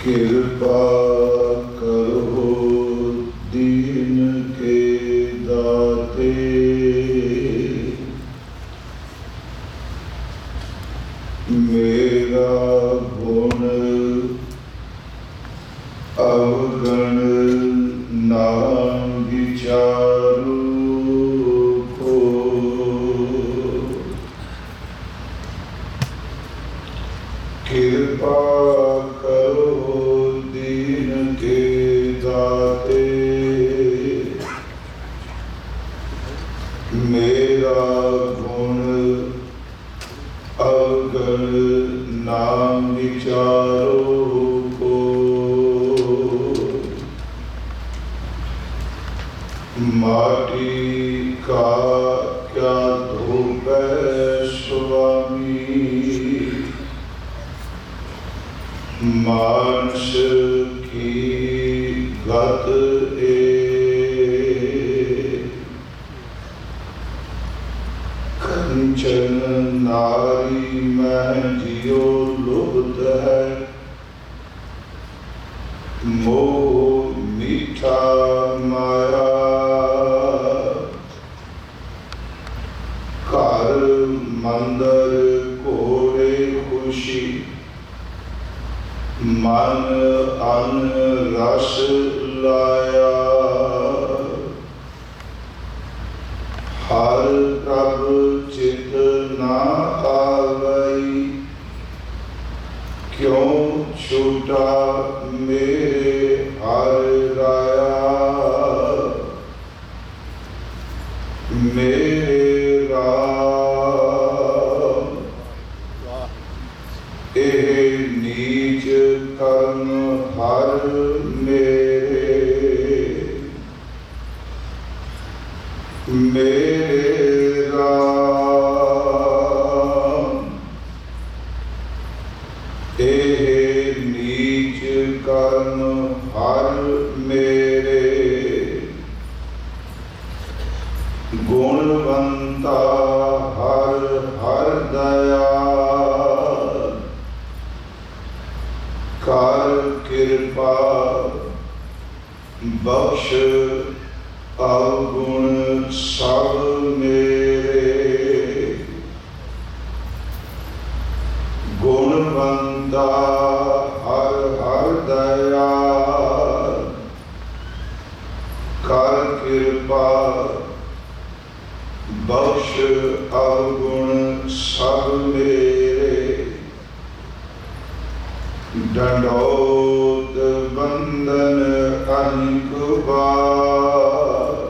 कृपा करो दीन के दाते, मेरा गुण अवगण ना विचारू को। कृपा करो दीन के दाते, मेरा गुण अवगण ना विचारो को। माटी का क्या धूप है स्वामी, मानस की गत कंचन नारी में जियो लुब्ध है, मोह मीठा माया घर मंदिर कोरे खुशी, मन अन रस लाया। हर प्रभ चित ना आवई, क्यों छूटा मेरे हर राया। मेरे राम एह नीच कर्म हर मेरे, मेरे राम एह नीच कर्म हर मेरे। गुणवंता हर हर दया, कर कृपा बख्श अवगुण सब मेरे। गुणवंता हर हर दया, कर कृपा बख्श अवगुण सब मेरे। दंडोत बंदन अनेक बार,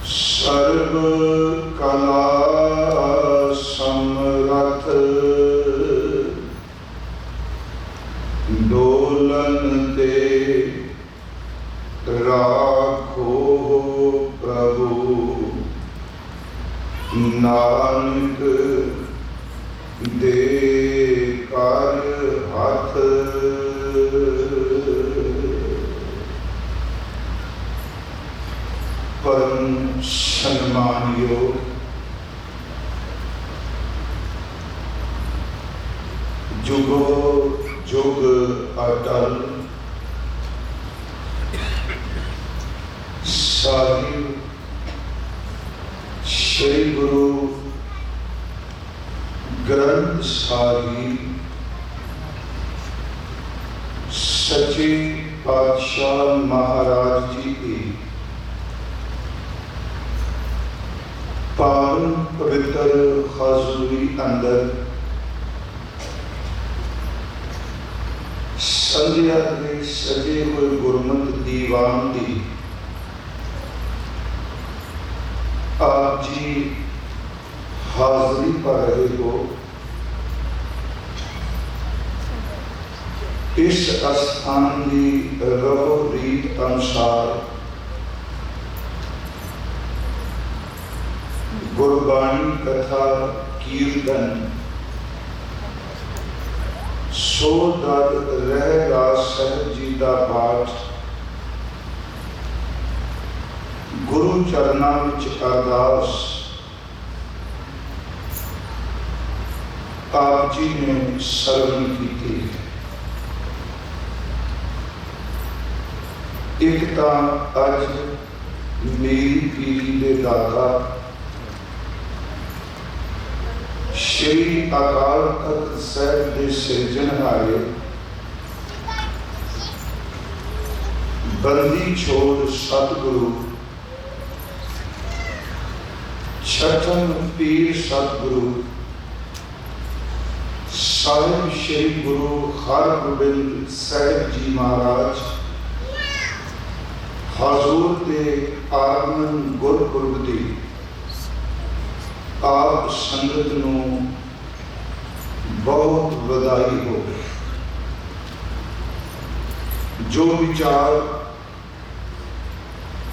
सर्व कला समरथ। डोलन दे राखो प्रभु, नानक दे कर हाथ। परम सम्मानयोग जुगो जुग अटल साहिब श्री गुरु ग्रंथ साहिब सच्चे पातशाह महाराज जी की पावन पवित्र हजूरी अंदर संध्या के सजे हुए गुरमत दीवान दी आप जी हाजरी पर रहे हो। इस स्थान की रहो रीत अनुसार गुरबाणी कथा कीर्तन सो दर रहेगा सहज जी का पाठ गुरु चरना विच अरदास आप जी ने सरवण की। एक तां अज मेरी पीढ़ी के दाता श्री अकाल तख्त साहिब के सिरजनहारे बंदी छोड़ सतगुरु छठम पीर सतगुरु साहिब श्री गुरु हरगोबिंद साहिब जी महाराज हजूर के आगमन गुरपुरब की आप संगत नूं बहुत बधाई हो। जो विचार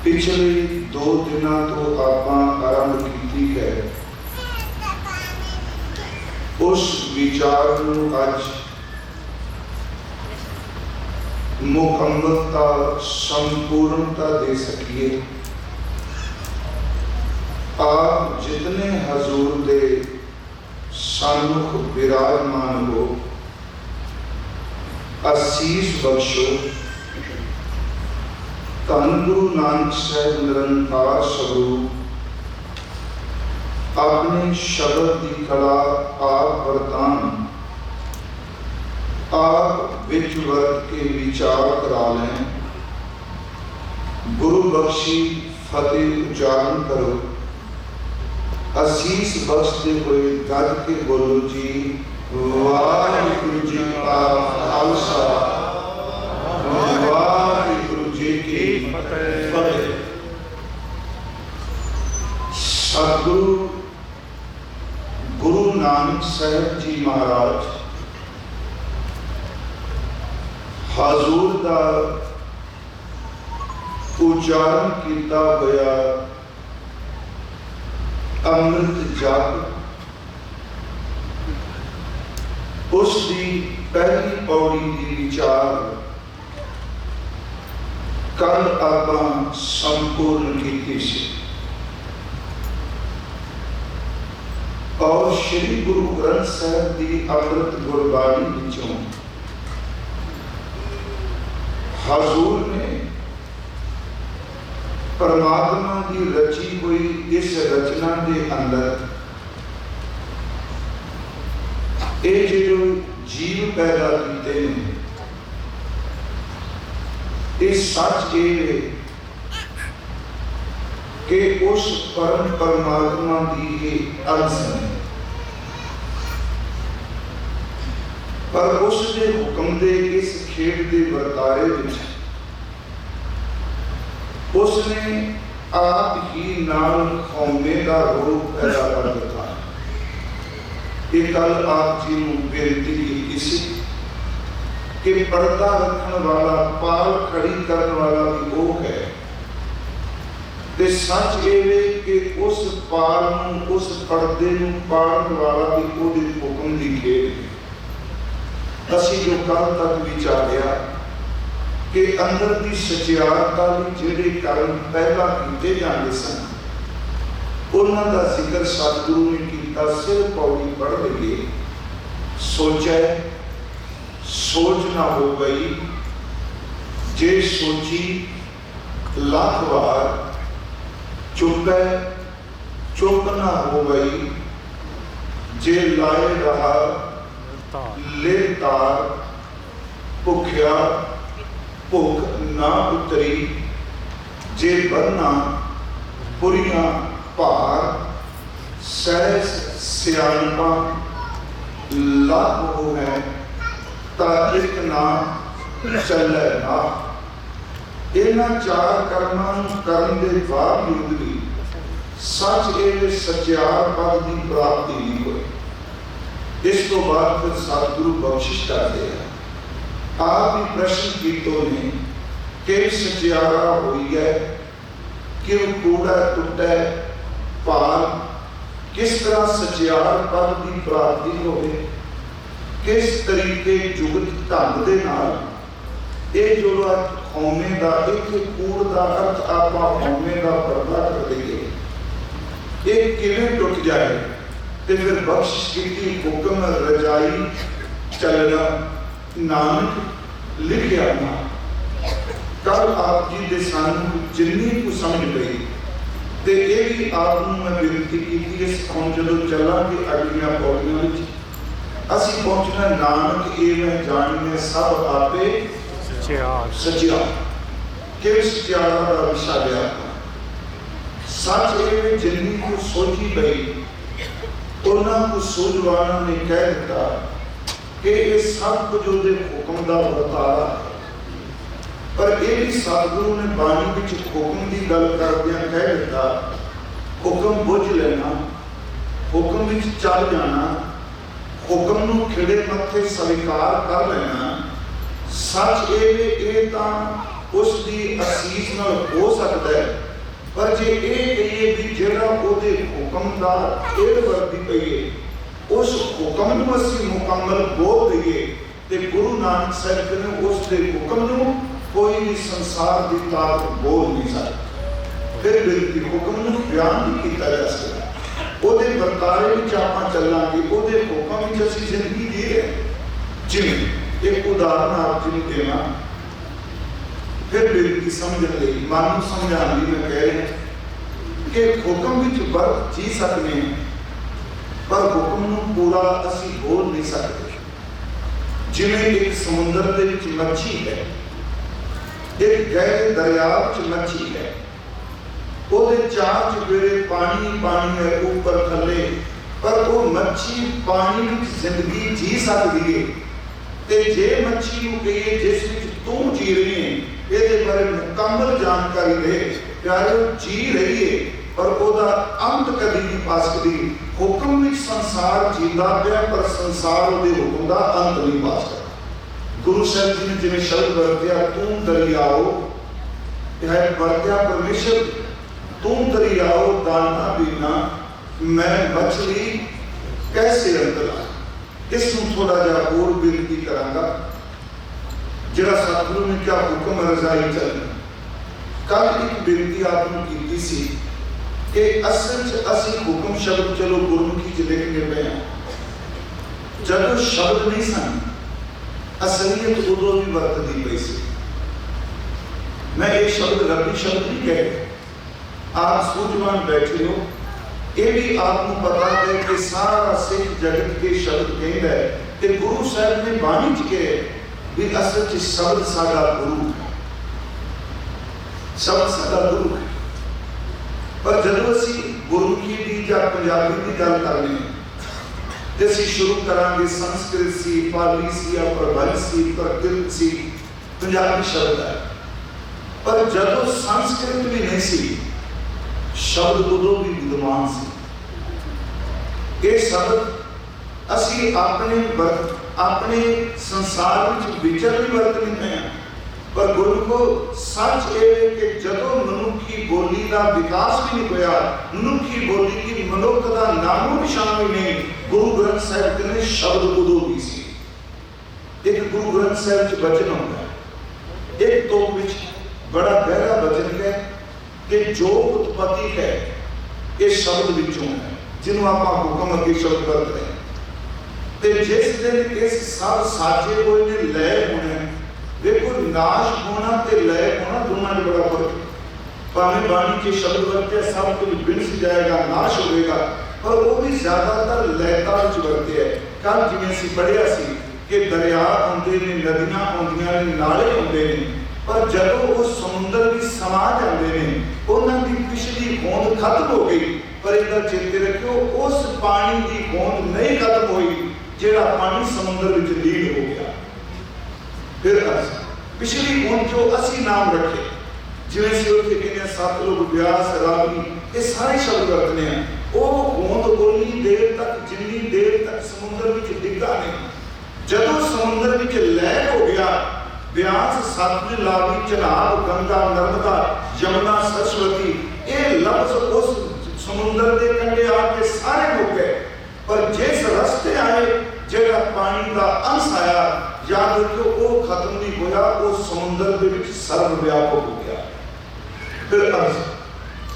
पिछले 2 दिनों तो आपां आरंभ की है उस विचार नूं अज मुकम्मलता संपूर्णता दे सकिए। आप जितने हजूर दे सन्मुख विराजमान हो आशीष बख्शो। धन गुरु नानक साहिब निरंकार स्वरूप अपने शब्द की कला आप वरतान आप विच वर्त के विचार करा लें। गुरु बख्शी फतेह उच्चारण करो। आशीष बख्शते हुए गज के बोलो जी वाहिगुरु जी का खालसा वाहिगुरु जी की फतेह। सतगुरु गुरु नानक साहिब जी महाराज हजूर का उच्चारण किया होया अमृत जप उसकी पहली पौड़ी की विचार कल आपां संपूर्ण की सी और श्री गुरु ग्रंथ साहिब की अमृत गुरबाणी विचों हजूर ने परमात्मा की रची हुई इस रचना के अंदर ये जो जीव पैदा किए हैं ये सच ये कि उस परम परमात्मा की ये अंश है पर उसके हुक्म के इस खेड के वर्तारे विच उसने आप ही नाल खौमे का रूप पैदा कर दिता। ये कल आप जी को बेनती की सी कि पर्दा रखने वाला पाल खड़ी करने वाला भी वो है ते सच ये कि उस पाल नूं उस पर्दे नूं पालण वाला भी वो हुक्म की खेड है। असी जो कल तक विचारिया कि अंदर की सचियारता जिहड़े कर्म पहला किए जाते सन उन्हां दा जिक्र सतगुरु ने किया। सिर पौड़ी पढ़ लगे सोचे सोच ना हो गई जे सोची लाख बार चुपे चुप ना हो गई जे लाए रहा ले तार भुखिया भुख ना उतरी जे बरना पुरिया भार सहज सियाणपा लाभ हो है ता एक ना चले ना। इन्हां चार कर्मां करन दे बावजूद भी सच ये सचियार पद की प्राप्ति नहीं हुई। इस तो बाद फिर सतगुरु बख्शिश करते हैं आप ही प्रश्न कीतो ने कि सचियारा हुई है कि कूड़ा टुटा भार किस तरह सचियार पद की प्राप्ति होवे, किस तरीके जुगत ढंग दे नाल ये जो खौमे का एक कूड़ का अर्थ आप खौमे का पर्दा कर देंगे, ये किवें टुट जाए तो फिर बख्शिश की हुक्म रजाई चलना नानक लिखिया ना। कल आप जी के सानू जिन्नी को समझ गई तो ये भी आप मैं बेनती की इस हम जो चलांगे अगलियां पौड़ियां विच असीं पहुंचना नानक ये मैं जानिए सब आपे सचिया कि सचियारा का विषा लिया सच ये जिन्नी को सोची गई उन्होंने को सूझवाना ने कह दिता कि ये सब कुछ उसके हुक्म का वर्तारा है। पर यह भी सतगुरु ने बाणी विच हुक्म की गल करदियां कह दिता हुक्म बुझ लेना, हुक्म विच चल जाना, हुक्म नूं खिड़े मत्थे स्वीकार कर लेना। सच ये तां उसकी असीस नाल हो सकता है, पर जे ये कहिए भी जिहड़ा उहदे हुक्म का खेल वर्ती पईए उस हुक्म नूं असीं मुकम्मल बोल दईए ते गुरु नानक साहिब ने उसके हुक्म नूं कोई भी संसार की ताकत बोल नहीं सकती। फिर बिल्कुल हुक्म नूं बयान नहीं किया जा सकता। उहदे वर्तारे विच आपां चलांगे, उहदे हुक्म विच असीं जिंदगी जी रहे। जिवें एक उदाहरण आप जी नूं देवां, फिर बिल्कुल समझ लई मन नूं समझाउण लई मैं कह रहा कि हुक्म विच वर्त जी सकते हैं, पर हुक्म नूं पूरा असीं बोल नहीं सकते। जिवें एक समुद्र दे विच मच्छी है, एक गहरे दरिया च मच्छी है, ਉਹਦੇ ਚਾਰ ਚੁਫੇਰੇ पानी पानी है ऊपर थले, पर वो मच्छी पानी ਵਿੱਚ जिंदगी जी सकती है। ते जे मच्छी ਨੂੰ ਕਹੀਏ जिस ਵਿੱਚ तू जी रही है ਇਹਦੇ ਬਾਰੇ ਮੁਕੰਮਲ ਜਾਣਕਾਰੀ ਦੇ ਪਿਆਰਿਓ जी रही है, पर ਉਹਦਾ ਅੰਤ ਕਦੀ ਨਹੀਂ ਪਾ ਸਕਦੀ। ਹੁਕਮ ਵਿੱਚ ਸੰਸਾਰ ਜੀਂਦਾ ਪਿਆ, ਪਰ ਸੰਸਾਰ ਉਹਦੇ ਹੁਕਮ ਦਾ ਅੰਤ ਨਹੀਂ ਪਾ ਸਕਦਾ। गुरु साहब जी ने जिन्हें शब्द वरत्या तुम दरियाओ, यह वरत्या परमेश्वर तुम दरियाओ दाना बीना मैं मछली कैसे अंदर आ। इसमें थोड़ा जा और बेनती करांगा जिहड़ा सतगुरु ने क्या हुक्म रजाई चलना। कल एक बेनती आपने की सी कि असल च असीं हुक्म शब्द चलो गुरमुखी च लिखने पे हैं, जब शब्द नहीं सन असलियत उदों भी वरतदी पई सी। मैं ये शब्द रबी शब्द नहीं कह, आप सूझवान बैठे हो, ये भी आपको पता है कि सारा सिख जगत के शब्द कहता है कि गुरु साहब ने बाणी च कहे भी असल च शब्द साडा गुरु है, शब्द साडा गुरु है। पर जदों असीं गुरमुखी की या पंजाबी की गल करने जैसे शुरू करांगे संस्कृत सी, पाली सी या प्रबल सी, प्रकृत सी, पंजाबी शब्द है। पर जदों संस्कृत भी नहीं सी, शब्द उदों भी विद्यमान सी। ये शब्द असी अपने संसार में विचर भी वरत लेते हैं, पर गुरु को सच ये कि जदों मनुखी बोली का विकास भी नहीं होया, मनुखी बोली की मनुख का नामो निशान भी नहीं, गुरु ग्रंथ साहिब ने शब्द उदों भी सी। एक गुरु ग्रंथ साहिब च वचन होता है, एक तो विच बड़ा गहरा वचन है कि जो उत्पत्ति है ये शब्द विचों है, जिन्हों आप हुक्म अगे शब्द वरत रहे हैं। ते जिस दिन इस सब साजे हुए ने लय होने, देखो नाश होना ते लय होना दोनों में बड़ा फर्क है। भावें बाणी के शब्द वरते सब कुछ बिनस जाएगा, नाश होगा, पर वो भी ज्यादातर लयता विच वरते है। कल जिवें असीं पढ़िया सी कि दरिया आउंदे ने, नदियां आउंदियां ने, नाले आउंदे ने, पर जदों वो समुद्र भी समा जाते हैं उन्हां दी पिछली होंद खत्म हो गई, पर इहदा चेते रखियो उस पानी की होंद नहीं खत्म हुई जिहड़ा पानी समुद्र विच लीन हो गया। फिर पिछली होंद जो असी नाम रखे, जिवें असीं उत्थे कहने सतलुज, ब्यास, रावी, ये सारे शब्द वरतने हैं। वो होंद उन्नी देर तक जिन्नी देर तक समुद्र विच डिग्गा नहीं, जदों समुद्र विच लय हो गया ब्यास सतलुज लावी चनाब गंगा नर्मदा यमुना सरस्वती ये लफ्ज उस समुद्र के कंढे आके सारे मुक गए पर जिस रस्ते आए जेड़ा पानी का अंश आया याद रखो वो खत्म नहीं होया वो समुद्र के विच सर्वव्यापक हो गया। फिर अर्ज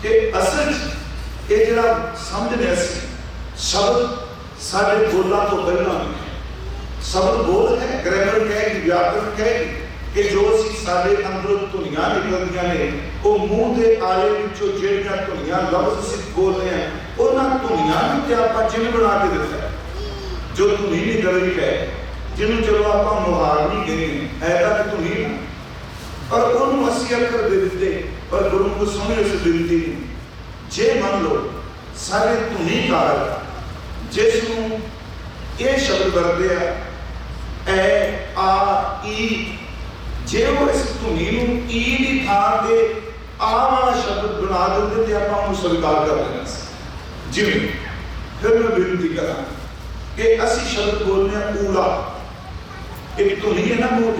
कि असल ये जेड़ा समझने शब्द सारे बोलों तो पहला शब्द बोल है ग्रामर कहेगी व्याकरण कहेगी कि जो असीं साडे अंदरों धुनियां निकलदियां ने वो मुंह के आले विचों ਜਿਹੜੀਆਂ धुनियां लफ्ज ਅਸੀਂ बोल रहे हैं ਉਹਨਾਂ धुनियां ਨੂੰ ਤੇ ਆਪਾਂ ਜਿੰਨ ਬਣਾ ਕੇ ਦਿੱਤਾ जो धुनी निकल रही है जिन्होंने चलो आप मुहार नहीं गए है तक धुनी पर उन्होंने असी अखर दे दिते पर गुरु को समझ से दिलती नहीं जे मान लो सारे धुनी कारक जिसनों ये शब्द वरते हैं ए आ ई जे वो इस धुनी नूं ई दी थां ते आ वाला शब्द बना देंगे तो आप उन्हें स्वीकार कर लेना जिवें फिर मैं बेनती करा कि असी शब्द बोलने ऊड़ा एक धुनी है ना मूड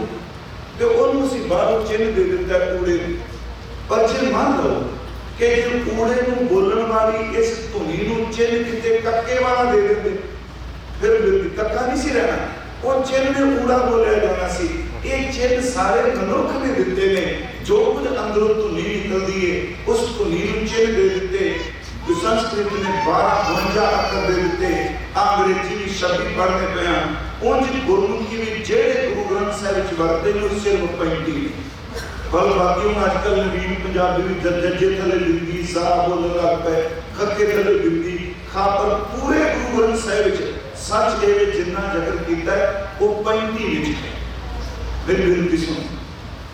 तो उन्होंने असी बाहरों चिन्ह दे देता है ऊड़े पर जे मान लो कि जो ऊड़े नूं बोलने वाली इस धुनी नूं चिन्ह किते कक्के वाला दे देते फिर कक्का नहीं सी रहना वो चिन्ह ने ऊड़ा बोलिया जाना सी ये चिन्ह सारे मनुख ने दिते ने जो कुछ अंदरों धुनी निकलती है उस धुनी नूं चिन्ह दे दिते संस्कृत ने 12 अक्षर दे दिते अंग्रेजी भी शब्द पढ़ने पे उंज गुरमुखी भी जेड़े गुरु ग्रंथ साहिब विच वरते ने सिर्फ 35 बल बाकी आजकल नवीन पंजाबी भी जज्जे थले बिंदी सा बोलने लग पे खक्के थले बिंदी खा पर पूरे गुरु ग्रंथ साहिब विच सच ये जिन्ना जिक्र कीता है वो 35 विच है मेरी बेनती सुन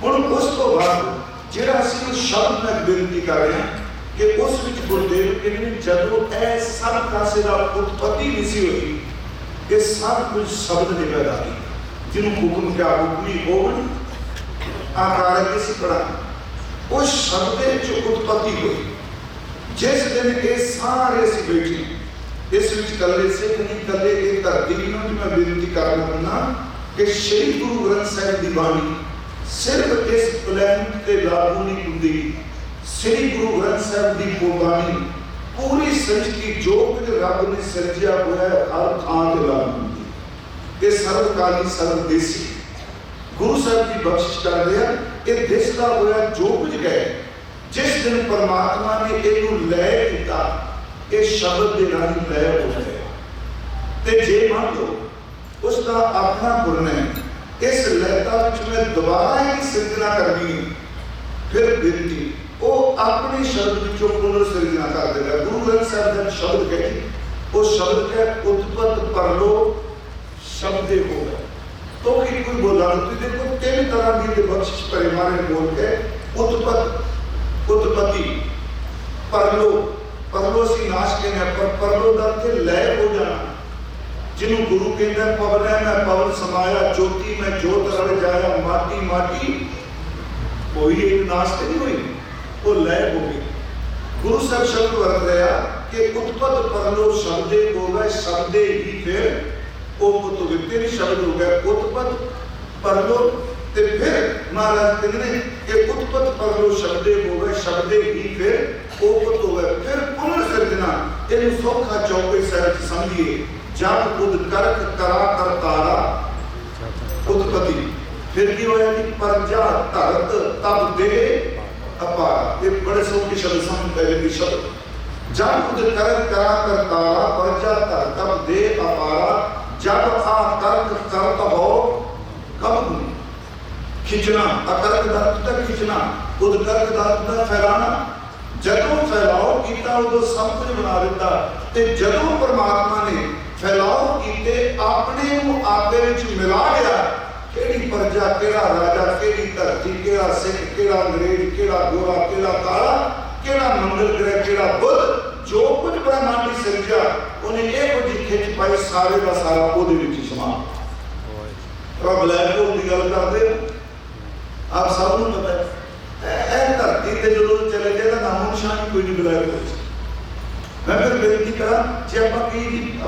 हुण उस तो बाद जेड़ा असीं शब्द में बेनती कर रहे हैं कि उस विच गुरुदेव कहने जदों ए सब कासे दा उत्पत्ति नहीं सी हुई ये सब कुछ शब्द ने पैदा की जिन्हों हुक्म क्या हुक्मी होवन आकार किसी पढ़ा उस शब्द की उत्पत्ति हुई जिस दिन ये सारे सी बैठे इस विच कल्ले सिख नहीं कल्ले एक धरती नूं मैं बेनती करना चाहुंदा कि श्री गुरु ग्रंथ साहिब दी बाणी सिर्फ इस प्लेनेट ते लागू नहीं हुंदी श्री गुरु ग्रंथ साहिब की बाणी पूरी सृष्टि जो कुछ रब ने सिरजिया हुआ है हर थां ते लागू होंदी ये सर्वकाली सर्वदेसी गुरु साहिब की बख्शिश कर रहे हैं ये दिसदा होया जो कुछ गए जिस दिन परमात्मा ने इहनूं लय कीता ये शब्द दे राही लय हो गए ते जे मान लो उसका अपना गुण है इस लयता विच मैं दोबारा ही सिरजना करनी फिर बिनती वो अपने शब्द विचों पुनर्सिरजना कर देगा गुरु ग्रंथ साहिब का शब्द कहे वो शब्द है उत्पत्त परलो शब्द होगा तो कि कोई बोला तो देखो तीन तरह की बख्शिश परिवार बोल के उत्पत्ति परलो परलो सी नाश कहने पर परलो दर के लय हो जाना जिन्हों गुरु कहते पवन है मैं पवन समाया ज्योति में ज्योत रड़ जाया माटी माटी कोई एक नाश नहीं हुई वो लय हो गई गुरु साहब शब्द वर्त रहा कि उत्पत्त परलो शब्दे हो गए शब्दे ही फिर वो तो वित्तीय शब्द हो गया उत्पत्त परलो ते फिर महाराज कहते कि उत्पत्त परलो शब्दे हो गए शब्दे ही फिर वो हो गए फिर पुनर्सिरजना इन सौखा चौके साहब समझिए जब खुद करक करा कर तारा उत्पत्ति फिर की होया कि परजा धरत तब दे अपार ये बड़े सौखी शब्द समझ पहले भी शब्द जब खुद करक करा कर तारा परजा धरत तब दे अपारा जब आ कर्क करत हो कब खिंचना अकर्क धातु तक खिंचना उदकर्क धातु तक फैलाना जदों फैलाओ कीता उदों सब कुछ बना दिता ते जदों परमात्मा ने फैलाओ कीते अपने को आपदे विच मिला लिया केड़ी प्रजा केड़ा राजा केड़ी धरती केड़ा सिख केड़ा अंग्रेज केड़ा गोरा केड़ा काला केड़ा मंगल ग्रह केड़ा बुध जो कुछ ब्रह्मांड की सिरजा उन्हें एक जी खिंच पाई सारे का सारा ओदे विच समा रब ब्लैक होल दी गल करदे आप सब नूं पता है ए धरती ते जदों चले गए तां नामो निशान कोई नहीं ब्लैक होल मैं फिर बेनती करा जे आप की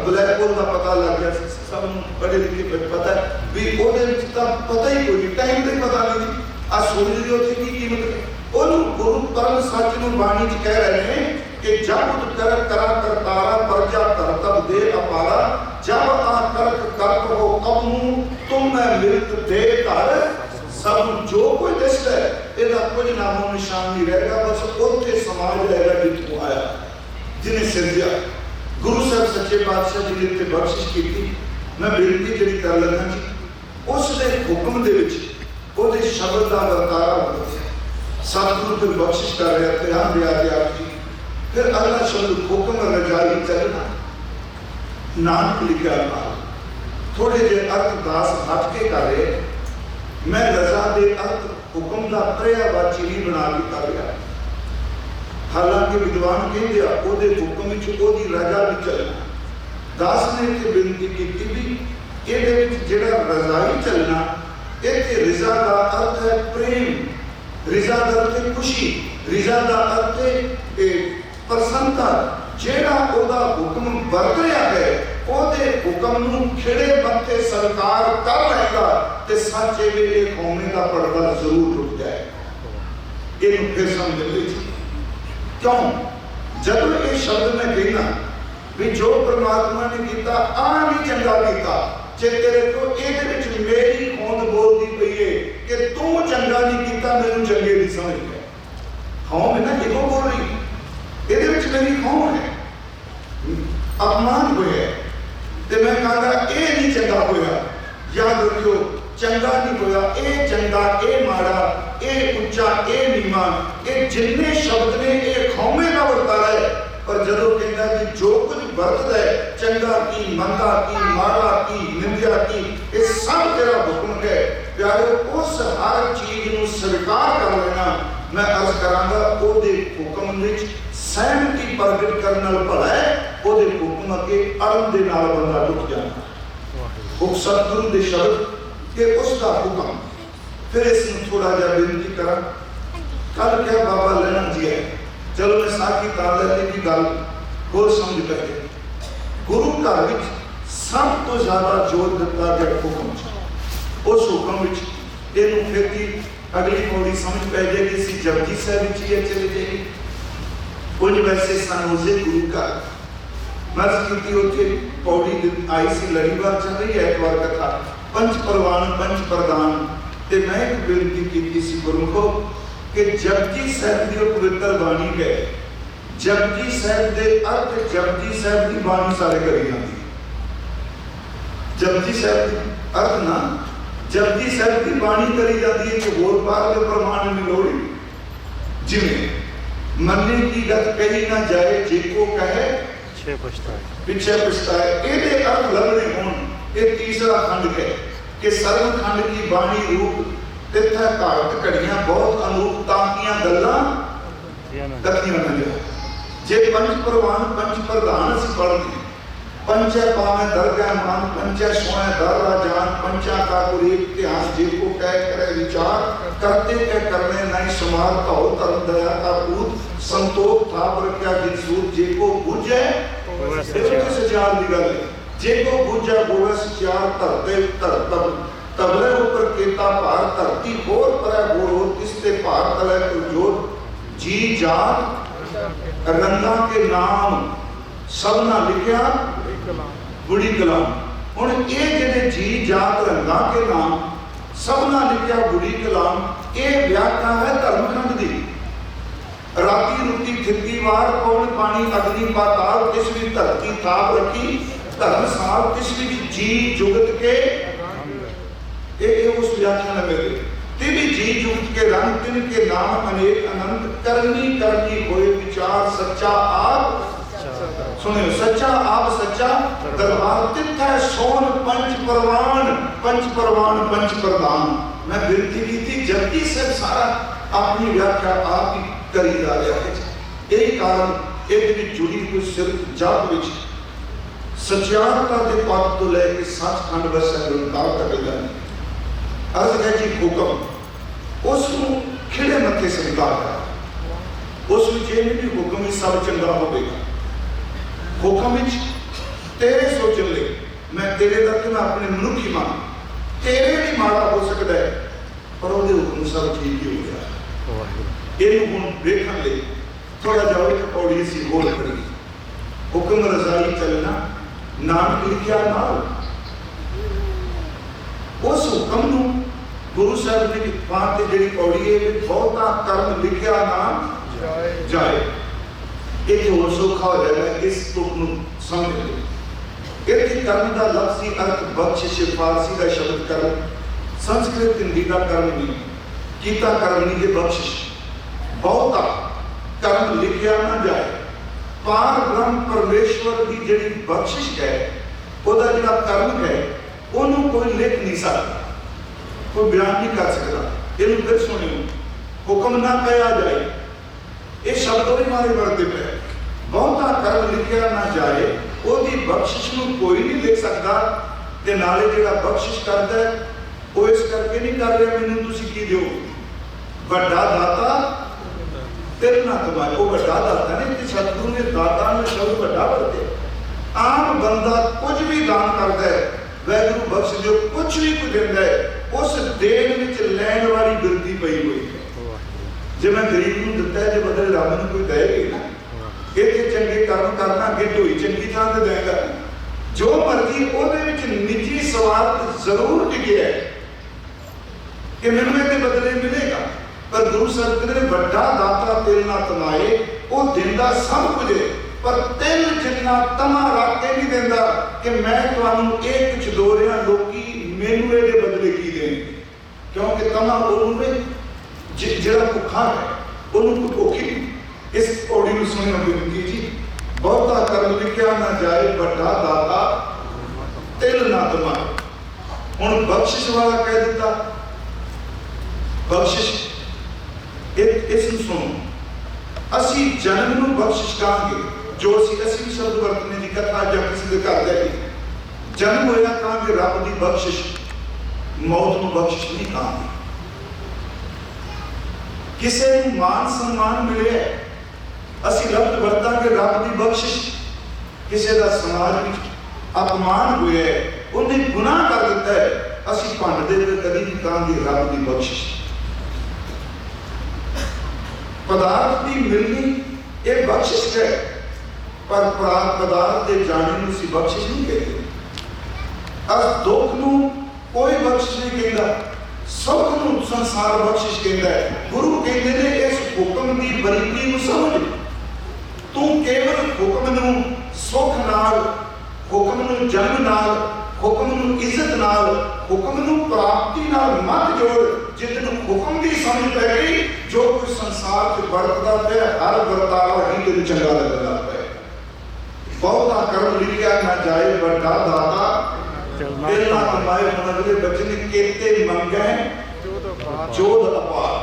ब्लैक होल का पता लग गया सब बड़े लिखे पता है भी ओदे विच तां पता ही कोई नहीं टाइम का पता नहीं जी आ सूरज की उत्थे की कीमत है। उन्होंने गुरु परम सच में बाणी च कह रहे हैं कि जब उत कर करा करतारा प्रजा करतब दे अपारा, जब आ करक करत हो कबू तुम मैं मिलत दे कर सब। जो कोई दिसदा है ਇਹਦਾ कुछ नामो निशान नहीं रहेगा, बस उत्थे समाज रहेगा जितों आया जिन्हें सिरजा। गुरु साहब सच्चे पातशाह जी ने ते बख्शिश की। मैं बेनती जी कर लगा जी उस दे हुक्म दे विच ਉਹਦੇ शब्द का वरतारा होता सतगुरु फिर बख्शिश कर रहे थे हम दिया आप जी। फिर अगला शब्द हुक्म रजाई चलना नानक लिखा था। थोड़े जे अर्थ दास हट के कर रहे मैं रजा दे अर्थ हुक्म का पर्यायवाची नहीं बना के कर रहा। हालांकि विद्वान कहते हैं ਉਹਦੇ हुक्म विच ਉਹਦੀ रजा भी चलना। दास ने इत्थे बेनती की भी ਇਹਦੇ ਵਿੱਚ ਜਿਹੜਾ रजाई चलना इत्थे रिजा का अर्थ है प्रेम, रिजा का अर्थ है खुशी, रिजा का अर्थ है प्रसन्नता। जेड़ा ओदा हुक्म वरत रहा है ओदे हुक्म नूं खिड़े मत्थे सरकार कर लेगा ते सच्चे वेले कौमे का पर्दा जरूर टुट जाए। इनू फिर समझ लीजिए क्यों जब ये शब्द मैं कहना भी जो परमात्मा ने किया आ नहीं चंगा किया जे तेरे को ਇਹਦੇ ਵਿੱਚ ਮੇਰੀ ਹੋਂਦ ਬੋਲਦੀ ਪਈ ਏ ਕਿ ਤੂੰ ਚੰਗਾ ਨਹੀਂ ਕੀਤਾ ਮੈਨੂੰ ਚੰਗੇ ਨਹੀਂ ਸਮਝ ਗਿਆ। ਹਾਂ ਮੈਂ ਨਾ ਇਹੋ ਬੋਲ ਰਹੀ ਇਹਦੇ ਵਿੱਚ ਮੇਰੀ ਕੌਣ ਹੈ ਅਪਮਾਨ ਹੋਇਆ ਤੇ ਮੈਂ ਕਹਾਂਗਾ ਇਹ ਨਹੀਂ ਚੰਗਾ ਹੋਇਆ। याद रखियो चंगा नहीं होया ए चंगा ए माड़ा ए उच्चा ए नीवा ये जिन्ने शब्द ने ये खौमे का वर्तारा है। पर जदों कहता कि जो कुछ वरतदा है चंगा की मंदा की माड़ा की निंदिया की ये सब तेरा हुक्म है प्यारे। उस हर चीज नूं स्वीकार कर लेना। मैं अर्ज करांगा ओदे हुक्म विच सहमति प्रगट करन नाल भला है ओदे हुक्म अगे अड़न दे नाल बंदा टुट जांदा। वो सतगुरु दे शब्द के उसका हुक्म। फिर इसमें थोड़ा जा बेनती करा कल क्या बाबा लेना जी है चलो मैं साखी तार लेने की गल होर समझ पाए। गुरु घर विच सब तो ज्यादा जोर दिता गया हुक्म। उस हुक्म विच इहनूं फिर की अगली पौड़ी समझ पै जाएगी सी जपजी साहिब विच ही चली जाएगी। कुछ वैसे सनोजे गुरु घर मस्जिद की उत्थे पौड़ी आई सी लड़ीवार चल रही है एतवार कथा पंच परवान पंच प्रदान ते मैं एक बेनती की सी गुरुखो कि जपजी साहिब दी पवित्र बाणी है। जपजी साहिब दे अर्थ जपजी साहिब दी बाणी सारे करी जाती। जपजी साहिब दी अर्थ ना जपजी साहिब दी बाणी करी जाती है कि होर बार के प्रमाण में लोड़ जिवें मन्ने की गत कही ना जाए जेको कहे पीछे पछताए। ये अर्थ लगने हों ये तीसरा खंड है कि सर्व खंड की बाणी रूप तिथा घाट घड़ियां बहुत अनूप ताकियां गल्लां कथियां न जाए। जे पंच प्रवान पंच प्रधान असीं पढ़दे पंचे पावे दरगाह मान पंचे सोए दर राजान पंचा का कुल एक ध्यान जेको कह करे विचार करते के करने नहीं समार का हो धर्म दया का पूत संतोष थाप रखा जिन सूर जेको बुझे से चार दी गल जेको बुझे गोवस चार धरते धर तबले ऊपर केता भार धरती होर परे होर किसते भार तले जोर जी जात रंगा के नाम सबना लिखिया बुढ़ी कलाम। हुण ये जिहड़े जी जात रंगा के नाम सबना लिखिया बुढ़ी कलाम ये व्याख्या है धर्मखंड दी। राती रुती थिरकी वार पौन पानी अग्नि पाताल किस भी धरती थाप रखी धर्म साल किस भी जी जुगत के ये उस व्याख्या में मेरे तिभी जी जुगत के रंग तिन के नाम अनेक अनंत करनी करनी होए विचार सच्चा आप सुनियो सच्चा आप सच्चा दरबार तिथा सोन पंच प्रवान पंच प्रधान। मैं विनती की थी जल्दी से सारा अपनी व्याख्या आप ही करी जा रहा है। यही कारण एक जुड़ी हुई सिर्फ जाप विच सचियारता के पद तो लेके सचखंड वसण निरंकार तक जाने अर्ज है जी हुक्म उस खिड़े मथे स्वीकार कर उस भी हुक्म ही सब चंगा होगा। हुक्म तेरे सोचन ले मैं तेरे दर मैं अपने मनुखी मान तेरे भी माड़ा हो सकता है पर वो हुक्म सब ठीक ही हो गया। ये हम देखने लिए थोड़ा जाओ एक पौड़ी सी होर पड़ी, हुक्म रजाई चलना नानक लिखिया नाल। उस हुक्म नूं गुरु साहब ने पाठ की जी पौड़ी है, बहुता कर्म लिखिया ना जाए। ये होर सौखा हो जाएगा इस तुक नूं समझ लो। ये कर्म का लफ्जी अर्थ बख्शिश, फारसी का शब्द कर्म, संस्कृत हिंदी का कर्म नहीं, कीता कर्म नहीं, ये बख्शिश। बहुता कर्म लिखिया ना जाए। पार ब्रह्म परमेश्वर की जी बख्शिश है, वह जो कर्म है उन्होंने कोई लिख नहीं सकता, कोई बयान नहीं कर सकता। इन फिर सुनियो, हुक्म ना कहा जाए, ये शब्द भी मारे बढ़ते पे। बहुता कर्म लिखिया ना जाए, ਉਹਦੀ बख्शिश ਨੂੰ कोई नहीं लिख सकता। ਤੇ ਨਾਲੇ ਜਿਹੜਾ बख्शिश करता है वो इस करके नहीं कर रहा मैनू तुसी की दिओ, ਵੱਡਾ दाता तेरे ना कमाए। वो ਵੱਡਾ दाता नहीं कि सतगुरु ने दाता ने शब्द ਵੱਡਾ वरते। आम बंदा कुछ भी दान करता है, वैगुरु बख्श जो कुछ भी कुछ दिंदा है, उस देन विच लैण वाली गिनती पई हुई है। जे मैं गरीब नूं दित्ता है, जे बदले रब नूं कोई देगी ना, ये चंगे कर्म करना गिट हुई चंगी थां ते देगा। जो मर्जी ਉਹਦੇ ਵਿੱਚ ਨਿੱਜੀ ਸਵਾਰਥ ਜ਼ਰੂਰ ਲਿਖਿਆ ਹੈ ਕਿ ਮੈਨੂੰ ਇਹਦੇ ਬਦਲੇ ਮਿਲੇਗਾ, ਪਰ ਗੁਰੂ ਸਾਹਿਬ ਕਹਿੰਦੇ ਵੱਡਾ ਦਾਤਾ ਤੇਲ ਨਾ ਕਮਾਏ, ਉਹ ਦਿੰਦਾ ਸਭ ਕੁਝ, ਪਰ ਤਿਲ ਜਿੰਨਾ ਤਮਾ ਰੱਖ ਕੇ ਨਹੀਂ ਦਿੰਦਾ ਕਿ ਮੈਂ ਤੁਹਾਨੂੰ ਇਹ ਕੁਝ ਦੋ ਰਿਹਾ, ਲੋਕੀ ਮੈਨੂੰ ਇਹਦੇ ਬਦਲੇ ਕੀ ਦੇਣਗੇ। ਕਿਉਂਕਿ ਤਮਾ ਉਹਨੂੰ ਜਿਹੜਾ ਭੁੱਖਾ ਹੈ ਉਹਨੂੰ ਕੋਈ ਭੁੱਖੀ ਨਹੀਂ। इस पौड़ी में सुने बेनती जी, बहुता कर्म लिखिया ना जाए, बड़ा दाता तिल ना कमाए। हुण बख्शिश वाला कह दिता, बख्शिश इस सुनो, असी जन्म नूं बख्शिश कहांगे, जो असी भी शब्द वरतने की कथा या किसी के घर जाएगी, जन्म होया कहांगे रब की बख्शिश, मौत नूं बख्शिश नहीं कहांगे। किसी नूं मान सम्मान मिले असी लफ्ज वरतांगे रब की बख्शिश, किसी का समाज में अपमान हुआ है, उन्हें गुनाह कर दिता है, असी भंडते हुए कभी नहीं कहांगे रब की बख्शिश। पदार्थ की मिलनी एक बख्शिश है, पर पदार्थ के जाने में असी बख्शिश नहीं कहते। अस दुख नूं कोई बख्शिश नहीं कहता, सुख नूं संसार बख्शिश कहता है। गुरु कहते हैं इस हुक्म की बरीकी नूं समझ, तू केवल हुक्म नूं सुख नाल, हुक्म नूं जन्म नाल, हुक्म नूं इज्जत नाल, हुक्म नूं प्राप्ति नाल मत जोड़। जितने हुक्म की समझ पै गई, जो कुछ संसार च बरतदा पे हर बरतावा ही तेन चंगा लगदा पे। बहुता कर्म लिखिया ना जाए, बड़ा दाता तिल ना कमाए। अगले बचन केते मंगै जोध अपार।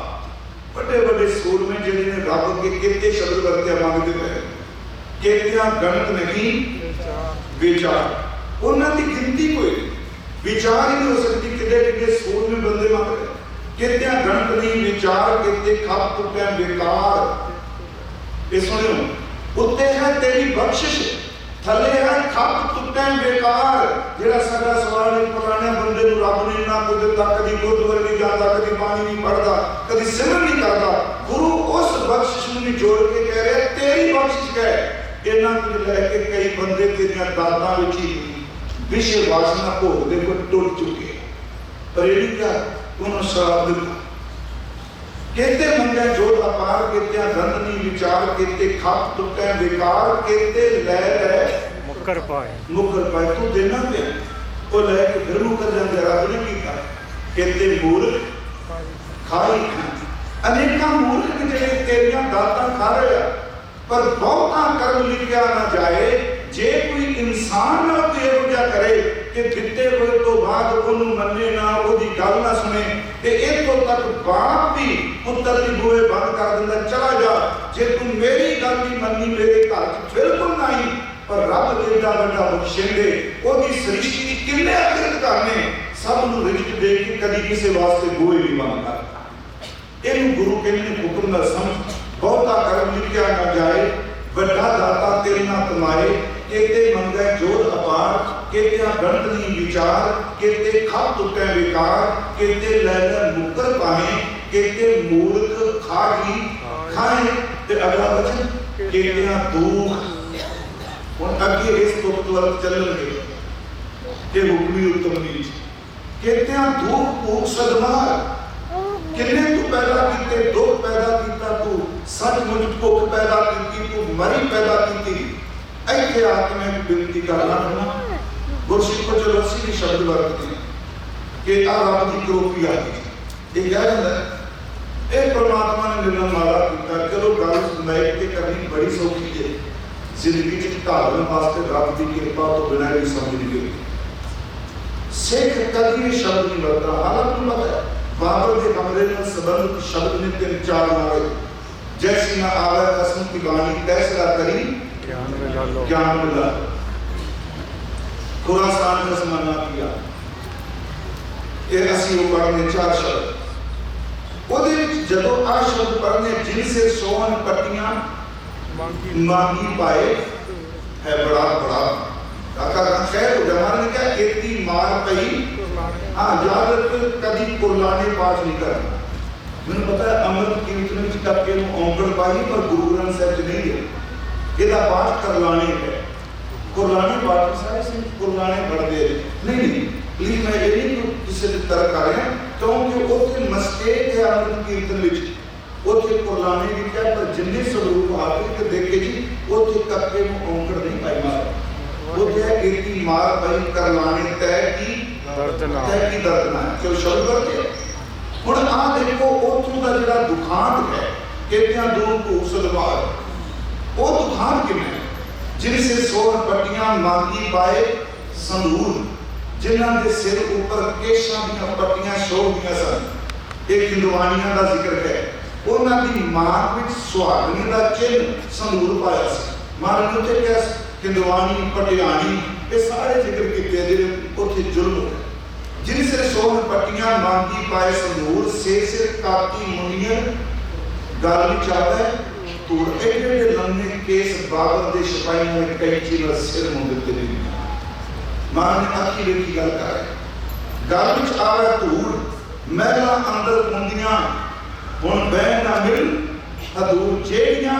बड़े बड़े सूरमे जिन्हें रब के केते शब्द वरत्या मांगते पे, केतिया गणत नहीं विचार, उन्होंने गिनती कोई विचार ही नहीं हो सकती। कितने कितने सूरमे बंदे मांग रहे, केतिया गणत नहीं विचार, केते खप टुटे बेकार। ये सुनियो, उत्ते है तेरी बख्शिश, थले है खप टुटे बेकार। जेड़ा साडा सवाल है, पुराने बंदे नूं रब ने ना कुछ दिता, कदी गुरुद्वारे नहीं जाता, कदी पानी नहीं पढ़ता, कदी सिमरन नहीं करता। गुरु उस बख्शिश नूं जोड़ के कह रहे तेरी बख्शिश है। इन्हां कुछ लैके कई बंदे तेरियां दातां विच ही विषय वासना भोगदे कोई टुट चुके, पर ये क्या उन्होंने श्राप दिता। केते मंगे जोड़ अपार, केते गंध नहीं विचार, केते खप टुटे बेकार, केते लै मुकर पाए। तू देना पे वो लैके फिर मुकर जाते, रब ने कीता। केते मूर्ख खाई, अनेका मूर्ख जिहड़े तेरियां दातां खा रहे आ, पर बहुता कर्म लिखिया ना जाए। जे कोई इंसान ना कोई इहो जिहा करे कि दिते हुए तो बाद उन्होंने मन्ने ना, ओदी गल ना सुने, ते इत्थों तक बाप भी पुत्र दी बूहे बंद कर दिंदा, चला जा, जे तू मेरी गल नहीं मन्नी मेरे घर च बिल्कुल नहीं। पर रब एडा वड्डा बख्शिंदे, ओदी सृष्टि किन्ने अकृत करने, सब नूं रिजक दे के कदी किसी वास्ते बूहे नहीं बंद करता। इहनूं गुरु कहंदे हुक्म दा समझ। बहुता कर्म लिखिया ना जाए, बड़ा दाता तिल ना कमाए। केते मंगै जोध अपार, केतिया गणत नहीं विचार, केते खप टुटे बेकार, केते लै मुकर पाए। केते मूर्ख खागी खाए ते अगला वचन केतियां दुख हुण अगे इस तुक वाल चलणगे कि हुक्मी उत्तम नीच केतियां दुख भूख सदमार किन्ने तू पैदा कीते दुख पैदा कीता तू सचमुच भुख पैदा कीती तू मरी पैदा कीती ऐथे आके मैं विनती करना है गुरसिख को जो रस्सी की शब्द वरतते कि आ रब की करोपी आ गई ये क्या जाता है ए परमात्मा ने मेरा मारा कीता चलो गल सुनाई के करनी बड़ी सौखी है जिंदगी च ढालण वास्ते रब की कृपा तो बिना ही समझ नहीं गई सिख कभी भी शब्द नहीं वरता हालांकि पता है बाबर के कमरे में संबंध शब्द ने 3-4 मारे जैसी ना आवे कसम की बाणी तैसरा करी ज्ञान मिला खुरासान का समाना किया ये असी वो पढ़ने 4 शब्द ओदे विच जदों आ शब्द पढ़ने जिनसे सोहन पट्टियां मांगी पाए है बड़ा बड़ा काका का खैर हो जमाने ने क्या इतनी मार पई हाँ याद रखो कभी कुरलाने पाठ नहीं करना मैंने पता है अमृत कीर्तन में टपके औंकड़ पाई पर गुरु ग्रंथ साहिब नहीं है ਇਹਦਾ ਪਾਠ ਕਰਲਾਣੇ है कुरलाने पाठ सारे सिर्फ कुरलाने पढ़ते नहीं प्लीज मैं ये नहीं किसी तरह कर रहा क्योंकि उत्थे मस्टेक है अमृत कीर्तन विच उत्थे कुरलाने लिखा पर जिन्ने स्वरूप आते कि देखे जी उत्थे टपके औंकड़ नहीं पाई मार उत्थे इतनी मार पाई करलाने तय की दर्दना चलो शब्द करते हुण आ देखो उत्थों का जिहड़ा दुखांत है केतियां दूर भूख सदमार वो दुखांत किवें जिनसे सोहन पट्टियां मांगी पाए संदूर जिन्हां दे सिर ऊपर केशां दीयां पट्टियां शोभदियां सन एक हिंदुआनियां दा जिक्र है उन्हां दी मां विच सुहागनी दा चिन्ह संदूर पाया सी मां ने उत्थे क्या हिंदुआनी पटियानी ये सारे जिक्र कीते जिहड़े उत्थे जुल्म है जिनसे सोहन पट्टियां मांगी पाए संदूर से काती मुनियन गल विच आवे तूड़ एडे लंबे केस बाबर दे सिपाहियों ने कैंची नाल सिर मुंह दिते नहीं मां ने आखी देखी गल कर गल विच आवे तूड़ महला अंदर मुंदियां हुण बैन ना मिल हदूर जेड़ियां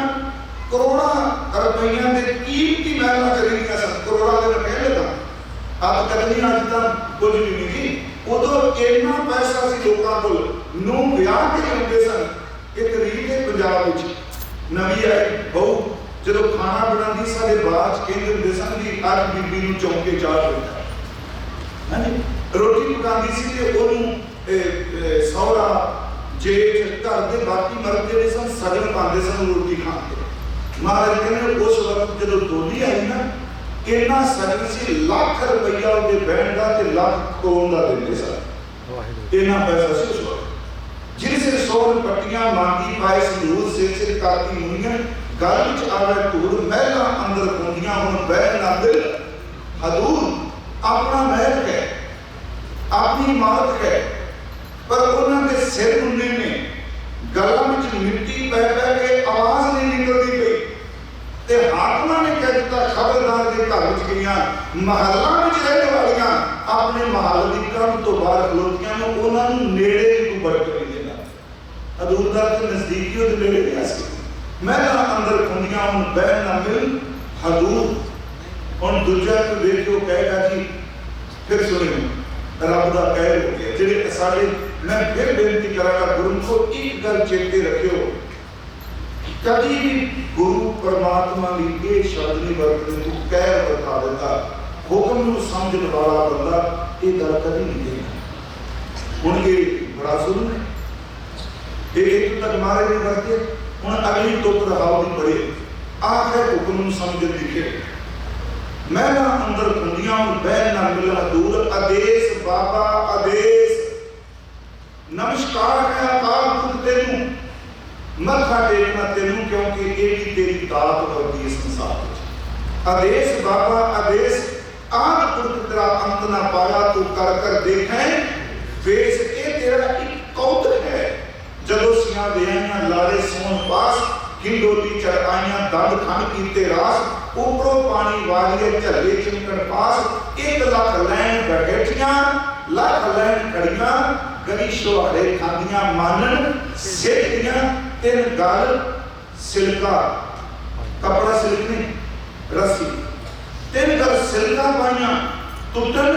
करोड़ां रुपइयां दे कीमती महला खरीदियां सन करोड़ां दे मैं कह लगा आप कदमी अज तक कुछ भी नहीं थी उदों इन्ना पैसा सी लोकां कोल नूं विआह के आउंदे सन एक रीत है पंजाब विच नवी आई बहु जदों खाना बनांदी साडे बाज कहंदे हुंदे सन कि अज बीबी नूं चौंके चाह दिंदा हां जी रोटी पकांदी सी ते ओनूं सौरा जेठ घर दे बाकी मर्द जिहड़े सन सगन पांदे सन रोटी खाण ते महाराज कहंदे उस वक्त जदों डोली आई ना इन्ना सगन सी लाख रुपया उहदे बहन दा ते लाख करोड़ दा दिंदे सन इन्ना पैसा सी उस वक्त जिनसे सोहन पट्टियां मांगी पाए संदूर से काती मुनियन गल विच आवे धूड़ महला अंदर पुंदियां हुण बैन ना दिल हदूर अपना महल है अपनी इमारत है पर उन्हां दे सिर मुन्ने ने गलां विच मिट्टी पै के आवाज नहीं निकलदी पई ते हाकमां ने कह दिता खबरदार जे घर विच गईयां महल्लां विच रहने वालियां अपने महल दी कंध तो बाहर खलोतियां ने उन्हां नूं नेड़े नहीं कोई बड़ करी देना हदूरदार के नजदीकी उहदे नेड़े गया सी महलां अंदर खुंदियां हुण बैन ना मिल हदूर हुण दूजा कोई देखियो कहेगा जी फिर सुनियो रब दा कहर हो गया जिहड़े साडे मैं फिर बेनती करांगा गुरु को एक गल चेते रखियो कभी भी गुरु परमात्मा की ये शब्द नहीं वरतते तू कहर बता देता हुक्म नूं समझण वाला बंदा ये गल कभी नहीं देगा हुण ये बड़ा जुल्म है ये एक तक मारे नहीं करते हुण अगली तुक रहाओ दी बड़े आखिर हुक्म नूं समझण दिखे महला अंदर खुंदियां बैन ना मिलना दूर आदेश बाबा आदेश नमस्कार है अकाल पुरख तेनू मत्था टेकना तेनू क्योंकि ये भी तेरी दात वर्गी संसार विच आदेश बाबा आदेश आद पुरख तेरा अंत ना पाया तू कर कर देखें वेश ये तेरा एक कौतक है जदों सियां देआइयां लारे सोन पास खिंडोली चढ़ाइयां दंड खंड कीते रास ऊपरों पानी वालिए झले चिमकन पास 1 लाख लैन बैठियां लाख लैन खड़ियां गली छुहाड़े खांदियां मानन सिख दियां तीन गल सिलका कपड़ा सिल्क नहीं रस्सी तीन गल सिलका पाइया टुटन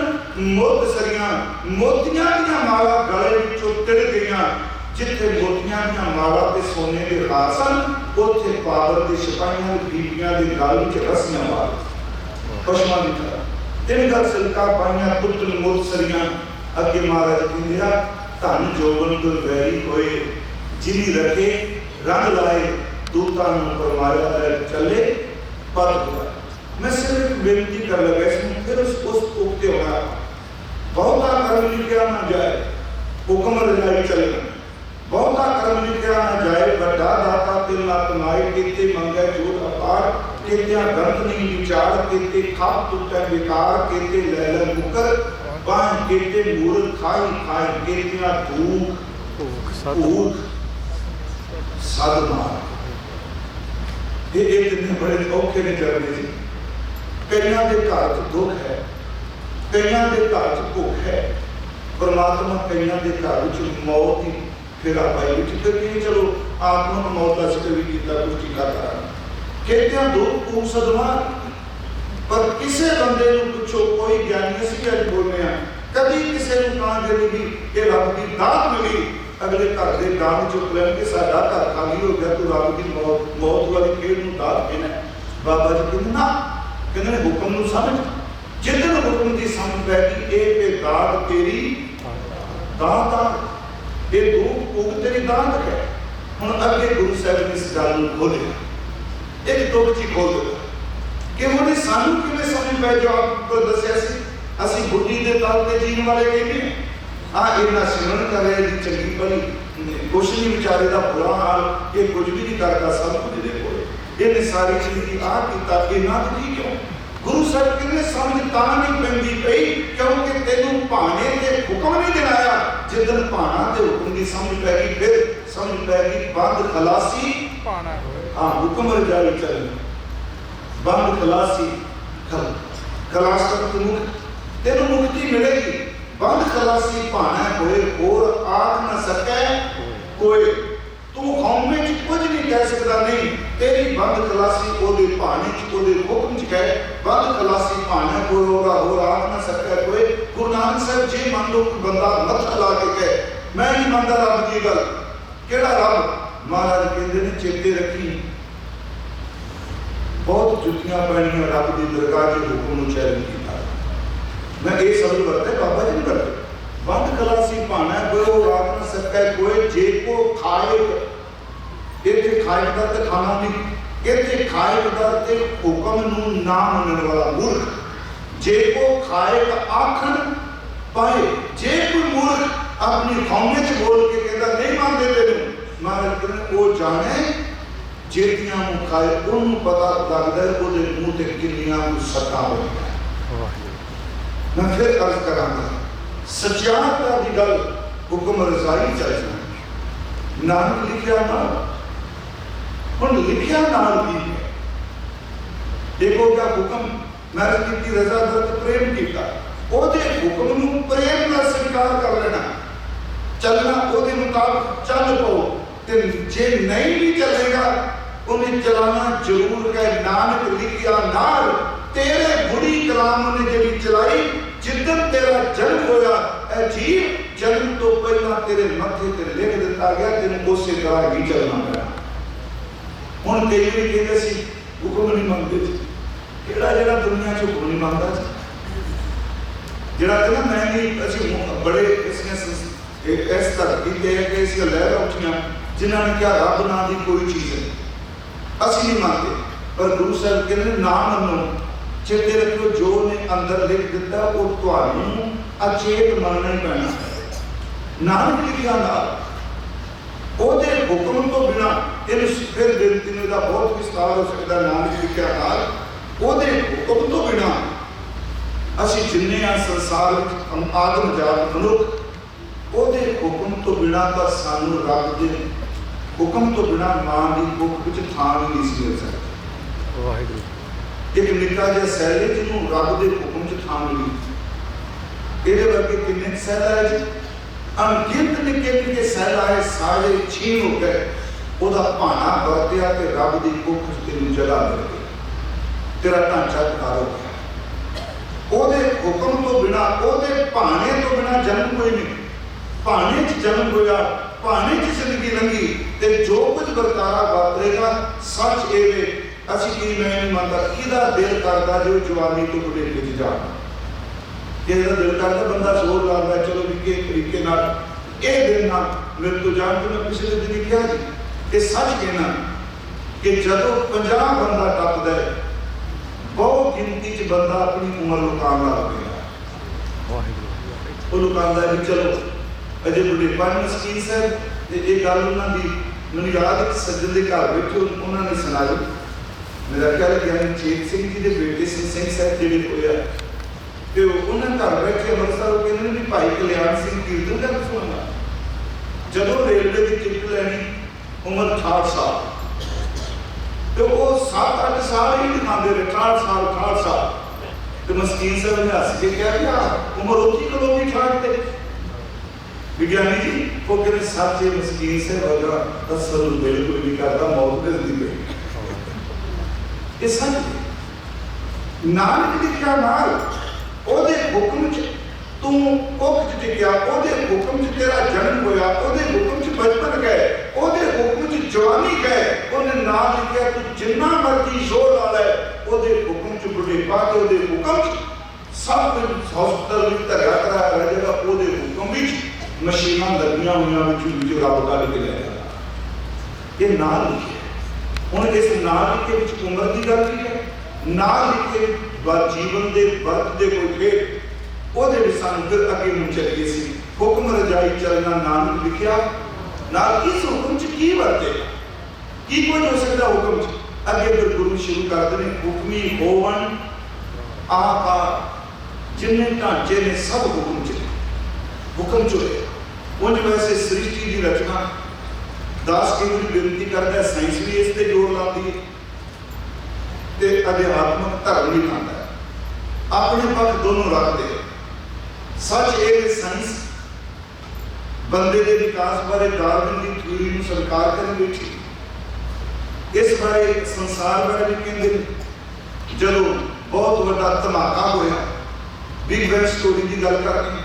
मुद सरियां मोतियां दियां माला गले विचों तिड़ गईयां जिथे मोतियां दियां माला ते सोने दे हार सन उत्थे पावर दे सिपाहियां बीबियां दे गल विच रस्सियां मार पशुआं दी तरह तीन गल सिलका पाइया टुटन मुद सरियां अगे महाराज कहंदे आ धन जोगन तो वैरी होए जिनी रखे रंग लाए दूतां नूं परमाया चले पद बुलाए। मैं सिर्फ एक बेनती कर लगा इसमें फिर उस उगते होना बहुता कर्म लिखा ना जाए हुक्म रजाई चलना बहुता कर्म लिखा ना जाए बड़ा दाता तिल ना कमाए केते मंगे जोत अपार केतिया गंध नहीं विचार केते खाप टूटे बेकार केते लैलन मुकर बाण केते मूर्ख खाई खाई केतिया धूख भूख साधमार ये एक दिन बड़े औखे ने चल रहे थे कईयां दे घर च दुख है कईयां दे घर च भुख है परमात्मा कईयां दे घर विच मौत ही फिर पाई विच फिर कहीं चलो आत्मक मौत का जिक्र भी किया कुछ टीकाकरण कहते दुख भूख सदमार पर किसी बंदे नूं पुछो कोई ज्ञानी असीं अज बोलने हैं कभी किसी नूं कहां गई भी कि रब की दात मिली अगले घर के दान चुक लैन कि साडा घर खाली हो गया तू रब की मौत वाली खेड नूं दात देना बाबा जी कहते ना कहते ने हुक्म नूं समझ जिदन हुक्म की समझ पै गई ये पे दात तेरी दात आ ये दुख भूख तेरी दात है। हुण अगे गुरु साहब ने इस गल नूं खोलिया एक दुख जी खोल दिता कि उन्हें सानू किवें समझ पै जो आपको दस्सिया सी असीं बुढ़ी दे तल ते जीण वाले कहने हाँ इन्ना सिमरन कर रहे जी चंगी भली कुछ नहीं बेचारे का बुरा हाल ये कुछ भी नहीं करता सब कुछ दे कोल इन्हें सारी जिंदगी आ किया इन्ना दुखी क्यों गुरु साहब कहते समझ तां नहीं पैंदी पई क्योंकि तेनू भाने ते हुक्म नहीं दिलाया जिदन भाना ते हुक्म की समझ पै गई फिर समझ पै गई बंद खलासी भाना हाँ हुक्म रजाई चलनी बंद खलासी खलास कर तेनू मुक्ति मिलेगी बंद खलासी भाना होए और आख न सके कोई तू कौम में कुछ नहीं कह सकता नहीं तेरी बंद खलासी ओदे भाने च ओदे हुक्म च कहे बंद खलासी भाना कोई होगा और आख न सके कोई गुरु नानक साहब जी मान लो कोई बंदा मत्था ला के कहे मैं नहीं मानता रब की गल केड़ा रब महाराज कहते ने चेते रखी बहुत जुतियां पैणियां रब की दरगाह के हुक्म नूं चैलेंज किया मैं ये शब्द करते बाबा जी नहीं करते बंद खलासी भाना कोई और आख न सके कोई जे को खाए इत्थे खाए का ते खाना नहीं इत्थे खाए का ते हुक्म नूं ना मनण वाला मूर्ख जे को खाए का आखण पाए जे कोई मूर्ख अपनी कौम में बोल के कहता नहीं मानते तेनू महाराज कहते वो जाने जेतियां नूं खाए उन्होंने पता लगता है वो मूँह ते किन्नियां सट्टां होईयां। मैं फिर अर्ज करांगा सच्चाईता की गल हुक्म रजाई चाहिए नानक लिखिया नाल हुण लिखिया नाल की है देखो क्या हुक्म मैंने की रजा दत्त प्रेम किया ओदे हुक्म नूं प्रेम नाल स्वीकार कर लेना चलना ओदे मुताबिक चल पो ते जे नहीं भी चलेगा उन्हें चलाना जरूर है नानक लिखिया नाल तेरे बुरी कलाम ने जड़ी चलाई जिदन तेरा जन्म होया अजीब जन्म तो पहला तेरे मथे ते लिख दिता गया तेन उसे तरह ही चलना पड़ा हुण कई बार कहते सी हुक्म नहीं मानते केड़ा जेड़ा दुनिया च हुक्म नहीं मानता जेड़ा कहना मैं नहीं असीं बड़े इस धरती ते ऐसी लहर उठियां जिन्हां ने क्या रब नाम की कोई चीज़ है असीं नहीं मानते पर गुरु साहब कहते ना मनो चेते रखो जो ने अंदर लिख दिता वो तुहानू अचेत मनना ही पैना नानक लिखिया नाल ओदे हुक्म तो बिना इन फिर बेनती ने दा बहुत विस्तार हो सकता नानक लिखिया नाल ओदे हुक्म तो बिना असीं जिन्ने आ संसार विच आदम जात मनुख ओदे हुक्म तो बिना तां सानू रब दे हुक्म तो बिना मां दी कुख विच थां नहीं सी मिल सकती। वाहिगुरू एक निक्का जिहा सैले जिन्होंने रब के हुक्म च थां मिली ये वर्गे किन्ने सैला है जी अनगिनत निके निके सैलाए सारे छीन हो गए, ओदा भाना वरत्या ते रब दी कुख तेनू जगह मिल गई, तेरा ढांचा बेकार हो गया। ओदे हुक्म तो बिना, ओदे भाने तो बिना जन्म कोई नहीं, भाने च जन्म होया, भाने च जिंदगी लंघी, ते जो कुछ बरतारा वापरेगा सच ये वे असी की मैं नहीं मानता किदा दिल करता जो जवानी तो बुढ़ेपे च जाना, किदा दिल करता बंदा जोर लाता चलो भी के तरीके नाल ये दिन ना मेरे तो जान तो मैं पिछले दिन क्या जी ये सच कहना कि जदों 50 बंदा टपदा है बहुत गिनती च बंदा अपनी उम्र लुकान लग गया, वो लुकांदा है चलो अजे बुढ़ेपा मस्कीन साहब ये गल उन्होंने मैंने याद एक सज्जन के घर बैठे उन्होंने सुनाई, मेरा ख्याल ज्ञानी चेत सिंह जी के बेटे सिंह साहब जो होया तो उन्होंने घर बैठे अमृतसर कहते भी भाई कल्याण सिंह कीर्तन कर सुना, जदों रेलवे की टिकट लैनी उम्र 68 साल, तो वो 7-8 साल ही दिखाते रहे, 68 साल तो मस्कीन साहब ने हस के कहा उम्र उतनी कदों भी ठाकते विज्ञानी जी वो कहते सच है मस्कीन से वजह तसर बिल्कुल नहीं करता मौत दसदी पे ये सच नानक लिखा नाल ओदे हुक्म च तू कुख च टिकिया, ओदे हुक्म च तेरा जन्म होया, ओदे हुक्म च बचपन गए, ओदे हुक्म च जवानी गए, ओने नाम लिखा तू जिन्ना मर्जी जोर ला ले ओदे हुक्म च बुढ़ेपा के ओदे हुक्म च सब कुछ हॉस्पिटल विच धरिया कराया रह जाएगा, ओदे हुक्म विच मशीनां लगियां हुई विच रब कढ के ले जाएगा, ये नाम लिखे हुण इस नाम लिखे विच उम्र की गल की है, नाम लिखे जीवन के वर्त के कोई खेड ਉਹਦੇ ਵਿੱਚ ਸਾਨੂੰ ਫਿਰ ਅੱਗੇ ਨੂੰ ਚੱਲੀਏ ਸੀ ਹੁਕਮ ਰਜਾਈ ਚੱਲਣਾ ਨਾਨਕ ਲਿਖਿਆ ਨਾਲ ਇਸ ਹੁਕਮ ਚ ਕੀ ਵਰਤੇਗਾ ਕੀ ਕੁਝ ਹੋ ਸਕਦਾ ਹੁਕਮ ਚ ਅੱਗੇ ਫਿਰ ਗੁਰੂ ਸ਼ੁਰੂ ਕਰਦੇ ਨੇ ਹੁਕਮੀ ਹੋਵਨ ਆਕਾਰ ਜਿੰਨੇ ਢਾਂਚੇ ਨੇ ਸਭ ਹੁਕਮ ਚ ਹੋਏ ਉਂਝ ਵੈਸੇ ਸ੍ਰਿਸ਼ਟੀ ਦੀ ਰਚਨਾ ਦਾਸ ਕੀ ਬੇਨਤੀ ਕਰਦਾ ਸਾਇੰਸ ਵੀ ਇਸ ਤੇ ਜ਼ੋਰ ਲਾਉਂਦੀ ਹੈ ਤੇ ਅਧਿਆਤਮਕ ਧਰਮ ਵੀ ਖਾਂਦਾ ਹੈ ਆਪਣੇ ਪੱਖ ਦੋਨੋਂ ਰੱਖਦੇ सच ये साइंस बंदे के विकास बारे डार्विन की थ्योरी को स्वीकार करने बैठी, इस बारे संसार बारे भी कहते जो बहुत बड़ा धमाका होया बिग बैंग स्टोरी की गल करके,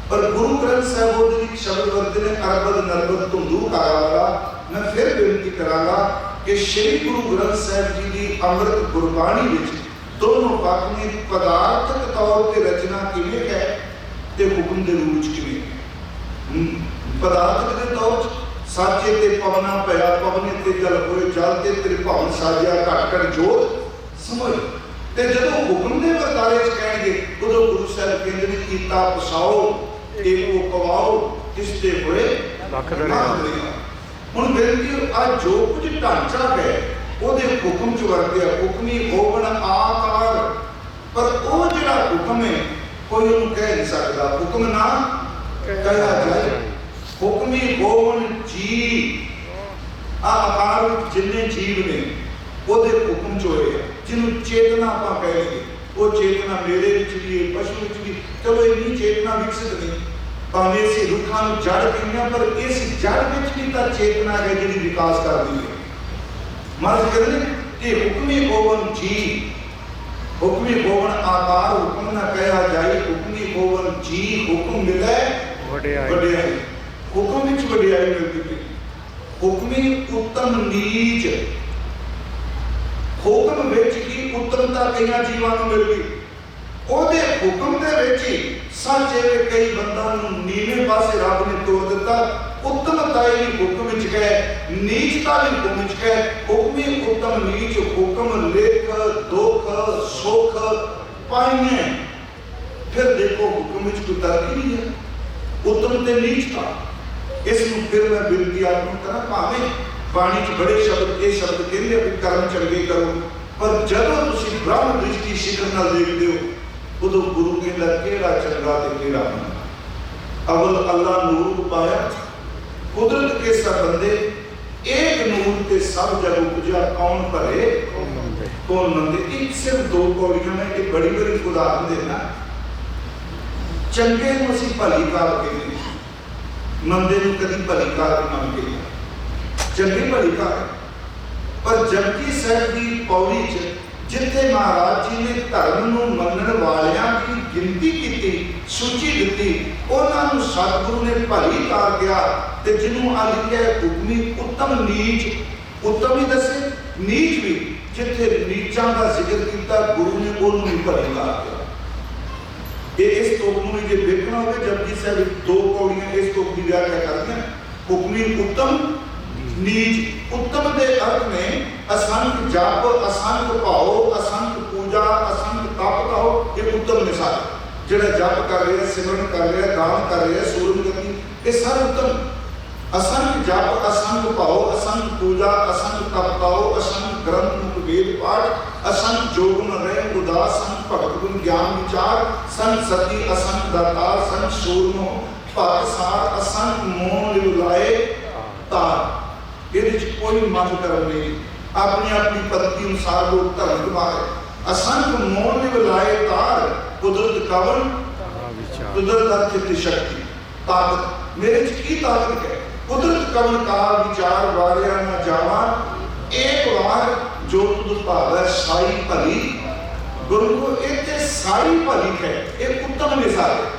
पर गुरु ग्रंथ साहिब शब्द वरते ने अरबद नरबद धुंधू कारावाला। मैं फिर बेनती करांगा कि श्री गुरु ग्रंथ साहिब जी की अमृत गुरबाणी विच दोनों पक्ष ने पदार्थक तौर पर रचना किवें है ते हुक्म दे रूप किवें पदार्थक दे तौर साचे ते पवना पया पवने ते जल होए जल ते तेरे भवन साजिया घट घट जोत समझ ते जदों हुक्म दे वर्तारे च कहणगे उदों गुरु साहिब कहंदे ने कीता पसाओ एको पवाओ किसते होए लख दरिया। हुण बेनती आ जो कुछ ढांचा है ओदे हुक्म च वरतिया हुक्मी होवण आकार, पर ओ जिहड़ा हुक्म है कोई उन्हें कह नहीं सकता, हुक्म ना कहा जाए हुक्मी होवन जी आकार जिन्ने जीव ने ओदे हुक्म च होए जिन्हों चेतना आप कह लगे वो चेतना मेरे विच भी है पशु विच भी, चलो इन्नी चेतना विकसित नहीं भावें असीं रुखां नूं जड़ कहने पर इस जड़ विच भी तां चेतना है जिहड़ी विकास करदी है। महाराज कहते हैं कि हुक्मी होवन जी हुक्मी होवन आकार हुक्म ना कहा जाए हुक्मी होवन जी हुक्म मिले वडियाई हुक्म विच वडियाई मिलती है हुक्मी उत्तम नीच हुक्म विच ही उत्तमता कई जीवां नूं मिल गई ओदे हुक्म दे विच ही सच है कई बंदा नूं नीवें पासे रब ने तोड़ दिता उत्तमता ही हुक्म विच है नीचता भी हुक्म विच है हुक्मी उत्तम नीच हुक्म लेख दुख सुख पाइए फिर देखो हुक्म विच कोई तरक्की नहीं है उत्तम ते नीचता इसनूं फिर मैं बिनती आपनूं करा भावें बाणी च बड़े शब्द ये शब्द कहंदे कि कर्म चंगे करो पर जदों तुसीं ब्रह्म दृष्टि शिखर नाल देखदे हो उदों गुरु कहंदा किहड़ा चंगा ते किहड़ा माड़ा अवल अल्लाह नूर पाया कुदरत के सब बंदे एक नूर के सब जग उपजा कौन भरे कौन मंदे। एक सिर्फ दो पौड़ियां में एक बड़ी बड़ी उदाहरण देना चंगे नूं असीं भली काल कहते मंदे नूं कदी भली कार नहीं मन के चंगी भली कार। पर जपजी साहिब की पौड़ी च जिथे महाराज जी ने धर्म नूं मनण वालियां की गिनती की, सूची दी, उन्होंने सतगुरु ने भली कार कहा। ते जिन्हों आ लिखिया हुक्मी उत्तम नीच, उत्तम ही दसे नीच भी, जिथे नीचां का जिक्र किया गुरु ने उन्होंने भी भली कार कहा। इस तुक नूं जे देखना होवे जपजी साहिब दो पौड़ियां इस तुक की व्याख्या करदियां। हुक्मी उत्तम नीच, उत्तम के अर्थ में असंख्य जप, असंख्य भाव, असंख्य पूजा, असंख्य तप कहो, ये उत्तम ने सारे जिहड़ा जप कर रहे, सिमरन कर रहे, दान कर रहे, सूरन गति, ये सारे उत्तम। असंख्य जप, असंख्य भाव, असंख्य पूजा, असंख्य तप कहो, असंख्य ग्रंथ मुख वेद पाठ, असंख्य जोग न रहे उदास, संत भगत गुण ज्ञान विचार, संत सती, असंख्य दातार, संत सूरनो भक्त सार, असंख्य मोह लिवलाए तार। कोई मत कर्म नहीं, अपनी अपनी पद्धति अनुसार लोग धर्म निभाए। असंख्य मोह लिवलाए तार, कुदरत कवन, कुदरत अर्थ शक्ति ताकत, मेरे च की ताकत है। कुदरत कवन का विचार वारिया न जावा, एक बार जो तुझ भावै साई भली। गुरु को एक साई भली है, एक उत्तम मिसाल है।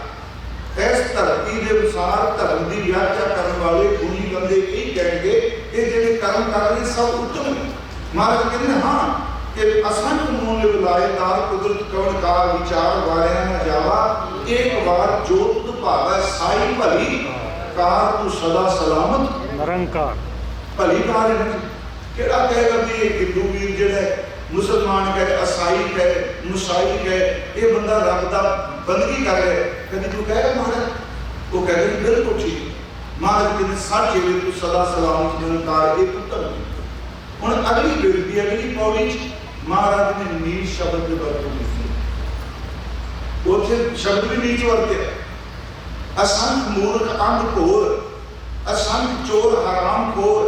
इस धरती के अनुसार धर्म की व्याख्या करने वाले गुणी बंदे यही कहेंगे कि जिहड़े कर्म कर रहे सब उत्तम है। महाराज कहते हैं हाँ कि असंख्य मोह लिवलाए तार, कुदरत कवन का विचार वारिया न जावा, एक बार जो तुझ भावै साई भली कार तू सदा सलामत निरंकार। भली कार है केड़ा कहेगा भी हिंदू वीर जिहड़ा मुसलमान कहे, ईसाई कहे, मुसाई कहे, ये बंदा रब दा बंदगी कर रहा है, कभी तू कहेगा महाराज? वो कहते बिल्कुल ठीक। महाराज कहते सच है तू सदा सलामत निरंकार, एक उत्तम है। हुण अगली बेनती, अगली पौड़ी महाराज ने नीच शब्द के वरतों की, उसे शब्द भी नीच वरते। असंख्य मूर्ख अंध घोर, असंख्य चोर हराम खोर,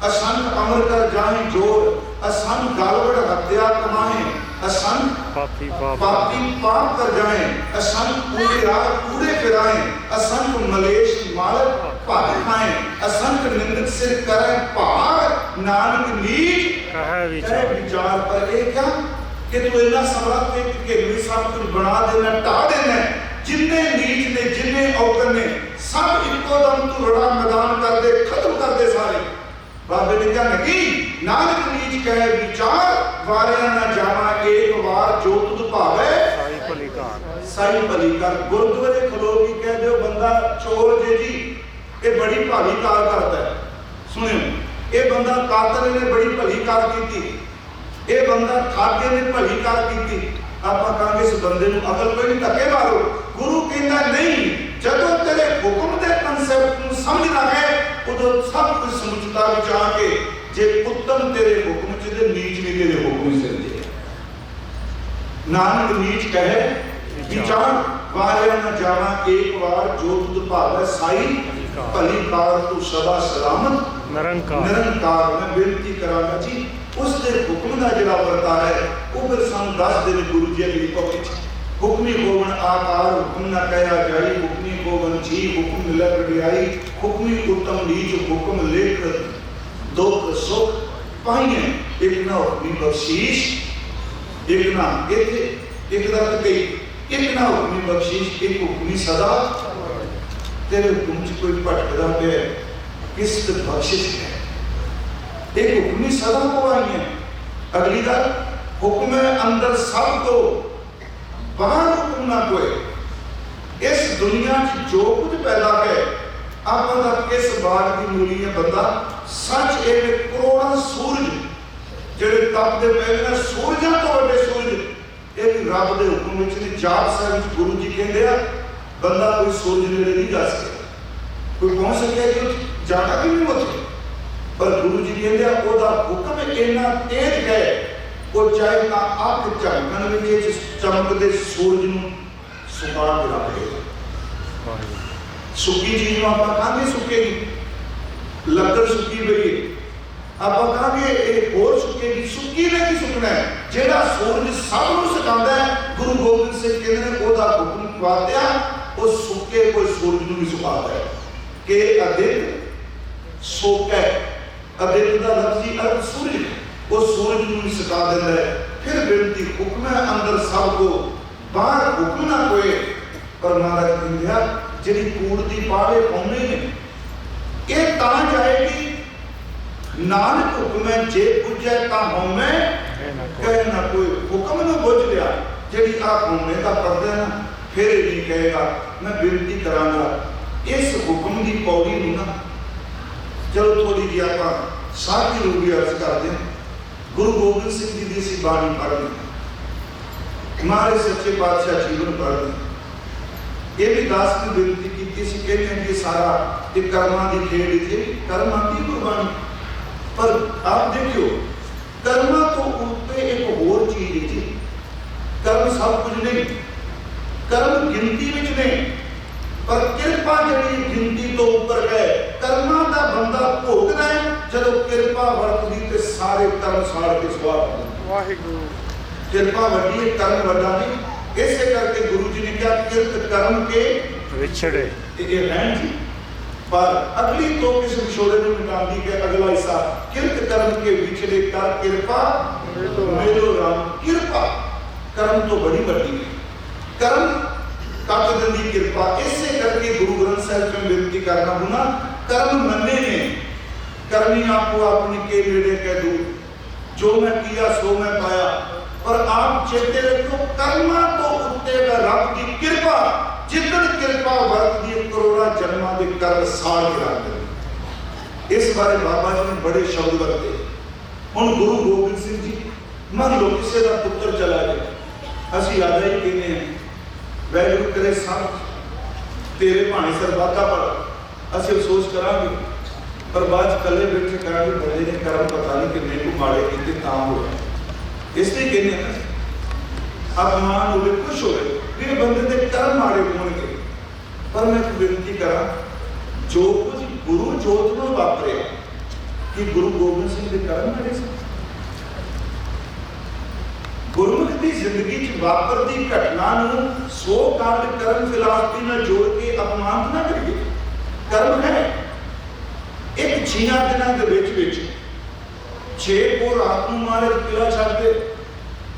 असंख्य अमर कर जाए जोर, असंख्य गालवड़ हत्या कमाए, असंख्य पापी पाप कर जाए, असंख्य कूड़े राह कूड़े फिराए, असंख्य मलेश मालक भाग खाए, असंख्य निंदक सिर करे भार, नानक नीच कहे विचार। पर ये क्या कि तू इतना समर्थ है कि मेरे सब कुछ बना देना, ढा देना, जिन्ने नीच ने जिन्ने औगन ने सब इको दम तू रड़ा मैदान कर दे, खत्म कर दे सारे। बाबे ने क्या नहीं, नानक नीच कहे विचार वारिया न जावा, एक बार जो तुझ भावे साई भली कार। गुरुद्वारे खलो की कह दो बंदा चोर जे जी ये बड़ी भाली कार करता है। सुनियो, ये बंदा कातल ने बड़ी भली कार की, ये बंदा ठाके ने भली कार की। आप कहांगे इस बंदे नूं अकल कोई नहीं, धक्के मारो। गुरु कहता नहीं, जदों तेरे हुक्म दे कंसेप्ट नूं समझ ना है उदों सब कुछ समझता विचार के जे उत्तम तेरे हुक्म च ते नीच नहीं तेरे हुक्म से दे। नानक नीच कहे विचार वारिया न जावा, एक बार जो तुझ भावै साई भली कार तू सदा सलामत निरंकार। निरंकार मैं बेनती करांगा जी उस दे हुक्म दा जिहड़ा वरता है वो फिर सानूं दस दिन गुरु जी अगली पौड़ी च। हुक्मी होवन आकार हुक्म न कहा जाई, हुक्मी होवन जी हुक्म मिले वडियाई, हुक्मी उत्तम नीच हुक्म लेख दुख सुख पाइए, एक ना हुक्मी बख्शीश, एक ना इथे एक दा कई, एक ना हुक्मी बख्शीश, एक हुक्मी सदा। तेरे हुक्म च कोई भटकदा पे किस बख्शिश है, एक हुक्मी सदा को आई है। अगली गल हुक्म अंदर सब को बाहर हुक्म ना कोई। इस दुनिया च जो कुछ पैदा है आपका किस बात की मूली है बंदा सच एक करोड़ा सूरज जेडे तपदे पए ने सूरजां तो वड्डे सूरज एक रब दे हुक्म विच ने। जाप साहिब गुरु जी कहंदे आ बंदा कोई सूरज नेड़े नहीं जा सकता, कोई पहुंच सके कि जाना भी नहीं होते, पर गुरु जी कहंदे आ ओदा हुक्म इन्ना तेज है वो चाहे ना आप झलकन विच चमकदे सूरज नूं सुका के रख देगा। सुकी चीज आप कहांगे सुकेगी, लकड़ सुकी पई है आप कहांगे एक होर सुकेगी, सुकी ने की सुकना है। जेड़ा सूरज सब नूं सुकांदा है गुरु गोबिंद सिंह कहंदे ने ओदा हुक्म वातिया वो सुके कोई सूरज नूं भी सुकांदा है। कि अदित सोकै, अदित का लफ्जी अर्थ सूरज, वो सूरज को भी सिखा देता है। फिर बेनती हुक्म है अंदर सब को, बाहर हुक्म ना कोई। पर महाराज कहंदे जिहड़ी कूड़ दी पावे होने ने ये तां जाएगी, नानक हुक्म है जे पुजे तां होमे कहे ना कोई। हुक्म नूं बुझ लिया जिहड़ी आ होने का पढ़दा ना, फिर नहीं कहेगा मैं बेनती करांगा। इस हुक्म की पौड़ी नूं ना चलो थोड़ी जी आपां सारी रूप की अर्ज करते हैं। गुरु गोबिंद सिंह जी की असीं बाणी पढ़नी, हमारे सच्चे पातशाह जीवन पढ़नी। ये भी दास की बेनती की कहते हैं कि सारा ये कर्मां की खेड जी, कर्म आती गुरबाणी। पर आप देखियो कर्मां तो उत्ते एक होर चीज है जी। कर्म सब कुछ नहीं, कर्म गिनती विच नहीं, पर किरपा जिहड़ी गिनती तो ऊपर है। कर्मां दा बंदा भोगदा है, जदों किरपा वरतदी ते सारे कर्म साड़ के सुआह कर दिंदी। वाहिगुरू किरपा वड्डी है, कर्म वड्डा नहीं। इसे करके गुरु जी ने क्या किरत कर्म के विछड़े ये रहन जी। पर अगली तो किस विछोड़े में मिटांदी के अगला हिस्सा किरत कर्म के विछड़े कर कृपा मेलो राम। कृपा कर्म तो बड़ी बड़ी है, कर्म कट दी कृपा। इसे करके गुरु ग्रंथ साहिब में विनती करना होना, कर्म मन्ने ने करनी आपको अपनी के नेड़े कह दू, जो मैं किया सो मैं पाया। पर आप चेते रखो कर्मा तो उत्ते का रब की कृपा, जितन कृपा वरतदी करोड़ा जन्मां दे कर्म साड़ के रख दे। इस बारे बाबा जी ने बड़े शब्द वरते। हुण गुरु गोबिंद सिंह जी मन लो किसी का पुत्र चला गया, असीं आजा ही कहने हैं वैगुरू करे सब तेरे भाणे सर बाधा पड़, असीं अफसोस करांगे। पर बाद कले बैठे करांगे बड़े ने कर्म पता नहीं किन्ने को माड़े कीते तां होया। इसलिए कहने हैं अपमान हो खुश हो गए बंदे के कर्म माड़े होंगे। पर मैं विनती करा जो कुछ गुरु जोत में वापरे कि गुरु गोबिंद सिंह के कर्म माड़े से गुरमुख की जिंदगी वापरती घटना नूं 100 कांड कर्म फिलासफी में जोड़ के अपमान ना करिए। कर्म है एक 6 दिनों के विच 6 को रात को महाराज किला छड्डदे,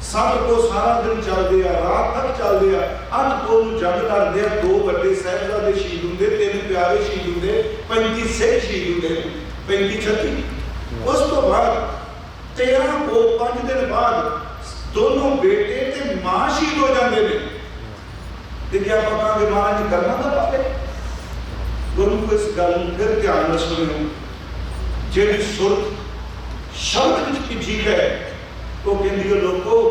7 को सारा दिन चलते आ, रात तक चलते आ, 8 को जंग लड़ते आ। 2 बड़े साहिबजादे शहीद होंगे, 3 प्यारे शहीद होंगे, 35 सिख शहीद होंगे, 35-36। उस तो बाद 13 को 5 दिन बाद दोनों बेटे ते मां शहीद हो जाते हैं। क्या पता कि महाराज करना था पाले गुरु को इस गल फिर ध्यान में सुनियो। जेड़ी सुरत शब्द की ठीक है तो कहती है लोगों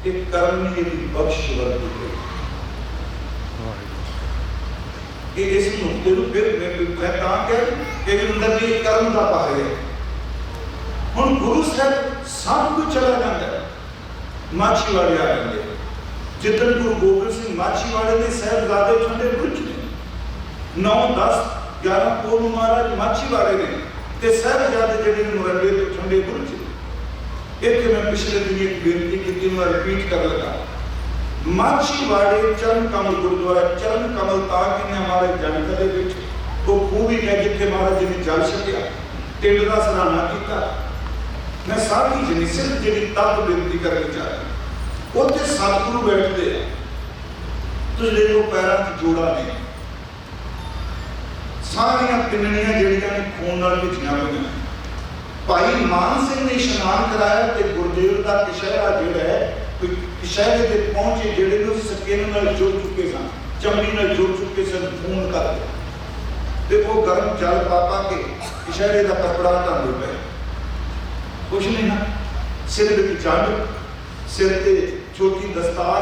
एक कर्म की बख्श वर्ती है कि इस नुक्ते को फिर मैं कहा क्या कि अंदर भी कर्म का पाए है। हुण गुरु साहब सब कुछ चला जाता है, माछीवाड़े आ जाते हैं। जितन गुरु गोबिंद सिंह माछीवाड़े ने साहिबजादे ठंडे बुर्ज ने 9, 10, 11 को महाराज माछीवाड़े ने ते साहिबजादे जिहड़े मुरंडे ते ठंडे बुर्ज। एक मैं पिछले दिन एक बेनती की मैं रिपीट कर लगा। माछीवाड़े चरण कमल गुरुद्वारा चरण कमल ताक ने हमारे जानकारी विच तो खूबी है जिथे महाराज जी ने जल छकिया टिंड का सराहना किया। मैं सारी जनी सिर्फ जी तत्व बेनती करनी चाह रही। उत्थे सतगुरु बैठते हैं तो देखो पैरों च जोड़ा ने सारिया पिंडनियां जड़ियां ने खून नाल भिजियां होईयां। भाई मान सिंह ने इशनान कराया कि गुरदेव का कशहरा जिहड़ा है कशहरे ते पहुंचे जिहड़े ने सकेन नाल जुड़ चुके सन, चमड़ी नाल जुड़ चुके सन खून करके। देखो गर्म जल पापा के कशहरे का कपड़ा ढांदे पे कुछ नहीं ना, सिर विच जंड, सिर ते छोटी दस्तार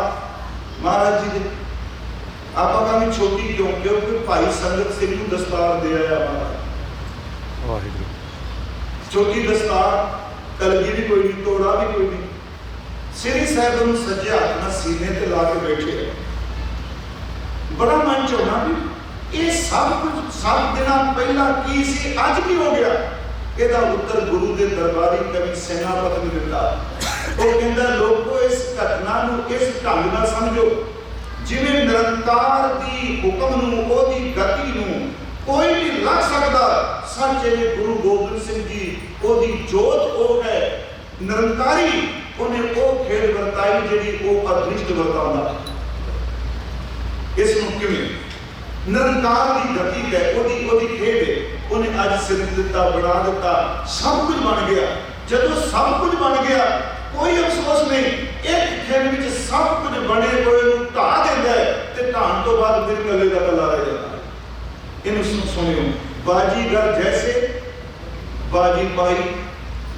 महाराज जी दे। आपा कहने छोटी क्यों? क्योंकि भाई संगत सिंह नूं दस्तार दे आया महाराज। छोटी दस्तार कलगी भी कोई नहीं, तोड़ा भी कोई नहीं। श्री साहब नूं सज्जे हाथ नाल सीने ते ला के बैठे है। बड़ा मन च होना भी ये सब कुछ 7 दिन पहला की सी, अज की हो गया। ਇਹਦਾ उत्तर गुरु के दरबारी कवि सेनापति ने दिता। वो कहता लोगों इस घटना नूं इस ढंग समझो जिवें निरंकार दी हुक्म नूं ओदी गति नूं कोई नहीं लग सकता। सच्चे ने गुरु गोबिंद सिंह जी ओदी जोत वो है निरंकारी, उन्हें वो खेल वरताई जिहड़ी वो अदृष्ट वरताउंदा। इसनूं किवें निरंकार की गति है, ओदी खेल है। उन्हें अज सिर दिता, बना दिता, सब कुछ बन गया। जदों सब कुछ बन गया कोई अफसोस नहीं। एक खेल में सब कुछ बने हुए ढा देता है तो ढाण तो बाद फिर कले का कला रह जाता है। इन सुनियो, बाजीगर जैसे बाजी पाई,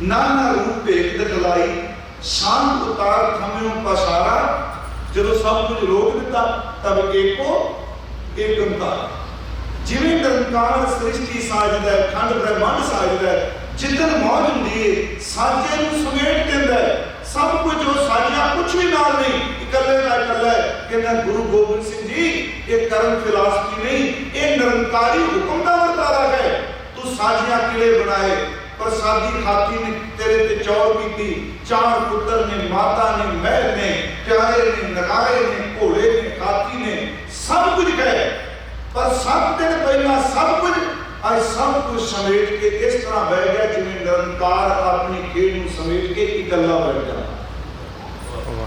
नाना रूप भेद दिखलाई, शांत उतार थम्यों पसारा। जदों सब कुछ रोक दिता तब एको एक ओंकार। जिवें निरंकार सृष्टि साजदा है, खंड ब्रह्मांड साजदा है, जिदन मौज हुंदी है साजे नूं समेट दिंदा है। सब कुछ जो साजिया कुछ भी नाल नहीं, इकल्ले दा इकल्ला है। कहना गुरु गोबिंद सिंह जी ये कर्म फिलासफी नहीं, ये निरंकारी हुक्म दा वर्तारा है। तू साजिया किले बनाए, प्रसादी खाती ने तेरे ते चौर कीती, चार पुत्र ने, माता ने, महल ने, प्यारे ने, नगाए ने, घोड़े ने, खाती ने, सब कुछ गए। पर 7 दिन पहला सब कुछ आज सब कुछ समेट के इस तरह बह गया जिन्हें निरंकार अपनी खेल में समेट के इकल्ला बैठ गया।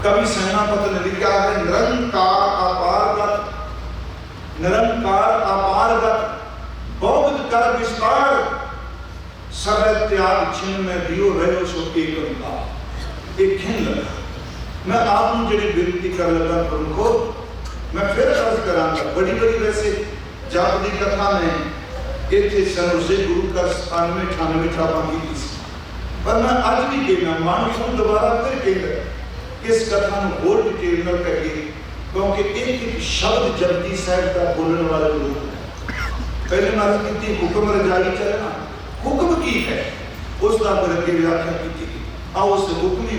कभी सेनापति ने लिखा है निरंकार अपारगत, निरंकार अपारगत, बहुत कर विस्तार, सब त्याग छिन्न में दियो रहो सो एक ओंकार। एक खिन लगा। मैं आपको जी विनती कर लगा प्रमुखो, मैं फिर अर्ज करांगा। बड़ी वैसे जाप की कथा में इतने सनुसे गुरु का 97-98 छापा की, पर मैं अज भी कहना मान सुन दोबारा फिर कहना इस कथा को होर डिटेल में करिए, क्योंकि एक एक शब्द जपजी साहिब का बोलने वाले लोग हैं। पहले मारी की हुक्म रजाई चलना, हुक्म की है उसका पर अगे व्याख्या की। आओ उस हुक्मी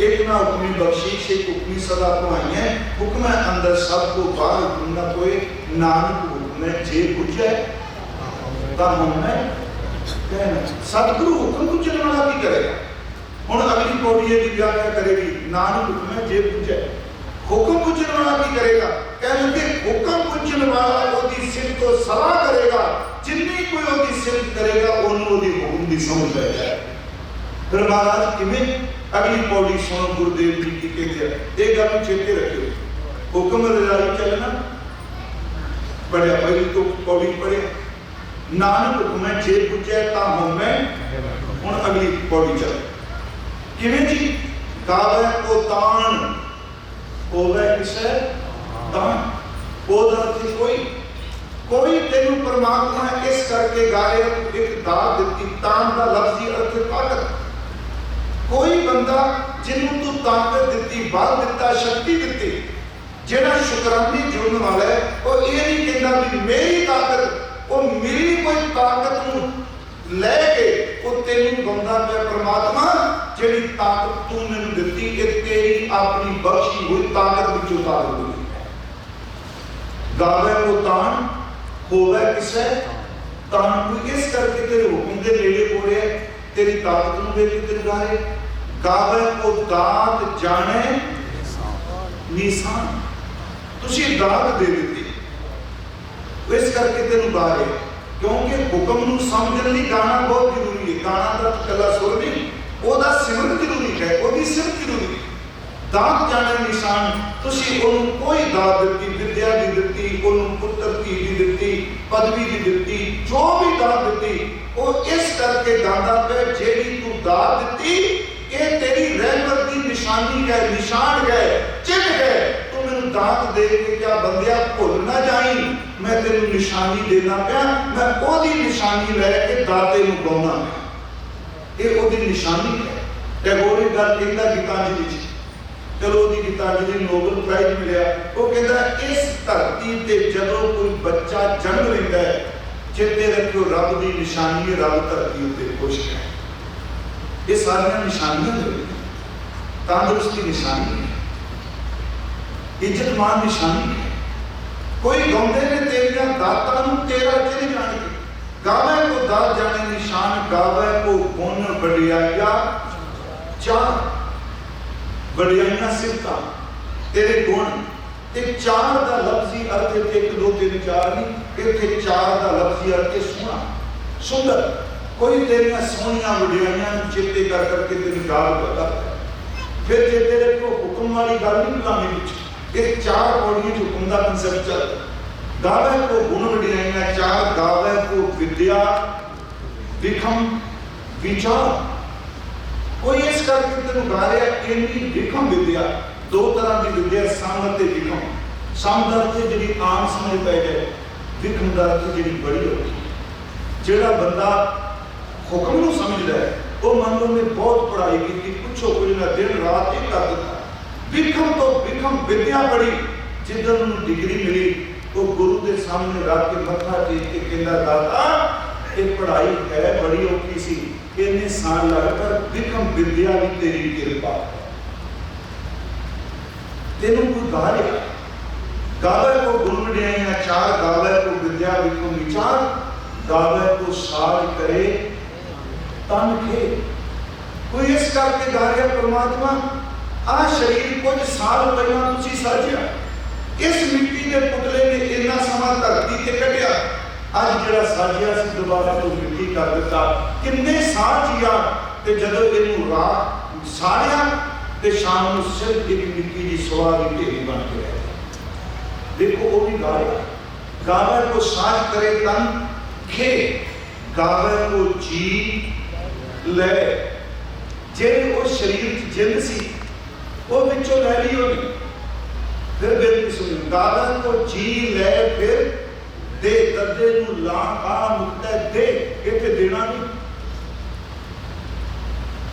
एक ना हुक्मी बख्शीश, एक हुक्मी सदा पढ़ाई है। हुक्म अंदर सबको बाहर हुक्म ना कोई, नानक हुक्म जे बुझे सतगुरु हुक्म को चलने वाला की करेगा। हुण अगली पौड़ी की व्याख्या करेगी, नानक हुक्म जे बुझे, हुक्म को चलने वाला की करेगा। कहने हुक्म को चलने वाला ओदी सिफत तो सलाह करेगा, जिन्नी कोई ओदी सिफत करेगा ओनू ओदी हुक्म दी समझ लग जाए। फिर महाराज किवें अगली पौड़ी सुनो गुरुदेव जी की कहते एक गल चेते रखियो। हुक्म रजाई चलना पढ़िया, पहली तो पौड़ी पढ़े नानक हुक्म जे बुझे ता होवे। हुण अगली पौड़ी चल किवें जी, गावे को तान होवे किसे तान। ओदा कोई तेनू परमात्मा इस करके गाए एक दात दिती, तान दा लफ्जी अर्थ ताकत। कोई बंदा जिन्हों तू ताकत दिती, बल दिता, शक्ति दिती, जेड़ा शुकराने जुड़न वाला है वो ये नहीं कहता भी मेरी ताकत, वो मेरी कोई ताकत नूं लेके वो तेनू बंदा पे परमात्मा जेड़ी ताकत तू मैनू दिती ये तेरी अपनी बख्शी हुई ताकत विचों ताकत हुई। गावे को तान होवे किसे तान को इस करके तेरे हुक्म के नेड़े कोड़े तेरी ताकत नूं देख के तेरे गाए। गावे को दात जाने निशान, तुसी दात दे दी इस करके तेनू गा रहे, क्योंकि हुक्म नूं समझण लई गाना बहुत जरूरी है। गाना दा कला सुर नहीं, ओदा सिमरन जरूरी है, ओदी सिमरन जरूरी है। दात जाने निशान, तुसी ओनू कोई दात दिती, विद्या दी दिती, ओनू पुत्र धी दी दिती, पदवी दी दिती, जो भी दात दिती वो इस करके गांदा पे जेड़ी तू दात दिती ये तेरी रहमत की निशानी है, निशान है, चिन्ह है। तू मैनू दात दे के क्या बंदिया भुल ना जाई, मैं तेनू निशानी देना पिया, मैं ओदी निशानी लैके दाते नूं गाउणा पिया, ये ओदी निशानी है। टैगोर एक गल कहंदा गीतांजलि च, चलो ओदी गीतांजलि नोबल प्राइज मिलिया, वो कहंदा इस धरती ते जदों कोई बच्चा जन्म लैंदा है चेते रखियो रब की निशानी है, रब धरती उत्ते खुश है। ये सारियां निशानियां ने, तंदुरुस्ती निशानी है, इज्जत मान निशानी है। कोई गाउंदे ने तेरिया दातां नूं तेरा चिन्ह जान के, गावे को दात जाने निशान, गावे को गुण वडियाइया चार, वडियाइया सिफतां तेरे गुण ਤੇ ਚਾਰ ਦਾ ਲਫ਼ਜ਼ੀ ਅਰਥ ਇੱਥੇ 1 2 3 4 ਨਹੀਂ, ਇੱਥੇ ਚਾਰ ਦਾ ਲਫ਼ਜ਼ੀ ਅਰਥ ਸੋਹਣਾ ਸੁੰਦਰ। ਕੋਈ ਤੇਰੀਆਂ ਸੋਹਣੀਆਂ ਵਡਿਆਈਆਂ ਨੂੰ ਚੇਤੇ ਕਰ ਕਰਕੇ ਤੈਨੂੰ ਯਾਦ ਕਰਦਾ। ਫਿਰ ਜੇ ਤੇਰੇ ਕੋਲ ਹੁਕਮ ਵਾਲੀ ਗੱਲ ਨਹੀਂ ਕਲਾਮੀ ਵਿੱਚ, ਇਹ ਚਾਰ ਪੌੜੀਆਂ 'ਚ ਹੁਕਮ ਦਾ ਕਨਸੈਪਟ ਚੱਲਦਾ। गावे को गुण वडियाइयां चार, गावे को विद्या विखम विचार। कोई इस करके तेन गा रहा इन्नी विखम विद्या, दो तरह की विद्या समझ ते विखम। समझ अर्थ जी आम समझ पै गए, विखम का अर्थ जी बड़ी होगी। जोड़ा बंदा हुक्म को समझदा है वो मान लो ने बहुत पढ़ाई की, कुछो कुछ ना दिन रात एक कर दिता। विखम तो विखम विद्या पढ़ी, जिधर उन्होंने डिग्री मिली वो गुरु के सामने रख के मत्था टेक के कहता दादा ये पढ़ाई है बड़ी औखी सी, इन्ने साल लग पर विखम विद्या भी तेरी कृपा। तेनू कोई गा रहा, गावे को गुण वडियाइयां चार, गावे को विद्या विखम विचार, गावे को साज करे तन खे। कोई इस करके गा रहा परमात्मा आ शरीर कुछ साल पहला तुसी साजिया, इस मिट्टी के पुतले ने इन्ना समा धरती ते कढ़िया, अज जिहड़ा साजिया सी दोबारा तो मिट्टी कर दिता। किन्ने साल जिया ते जदों इहनूं रात साड़िया ते शाम नूं सिर्फ एक मिट्टी दी सवार दी ढेरी बन के रह गई। देखो वो भी गावे, गावे को साज करे तन खे, गावे को जी ले। जे वो शरीर च जिंद सी वो विचों लै ली होनी। फिर बेनती सुनी, गावे को जी ले फिर दे, ददे नूं ला आ मुक्ता दे, इत्थे देना नहीं।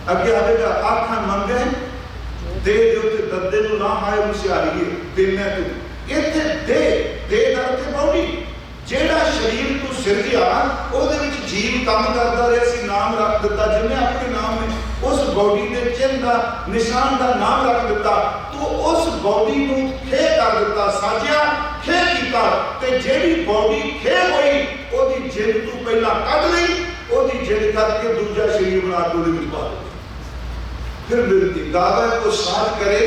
अगे आवेगा आखा मंगे दे दे ते ददे नूं ला आए मुसियारी देना तू, इत्थे दे दे दरते बॉडी। जेड़ा शरीर तू सिरजिया ओदे विच जीव काम करदा रहा सी, नाम रख दिता जिन्हें अपने नाम में उस बॉडी के चिन्ह का निशान का नाम रख दिता। तो उस बॉडी को खे कर दिता, साजिया खे कीता ते जेड़ी बॉडी खे होई ओदी जिंद तू पहला कढ लई, ओदी जिंद करके दूजा शरीर बना के ओदे विच पा दे। फिर बिरती गावे को साज करे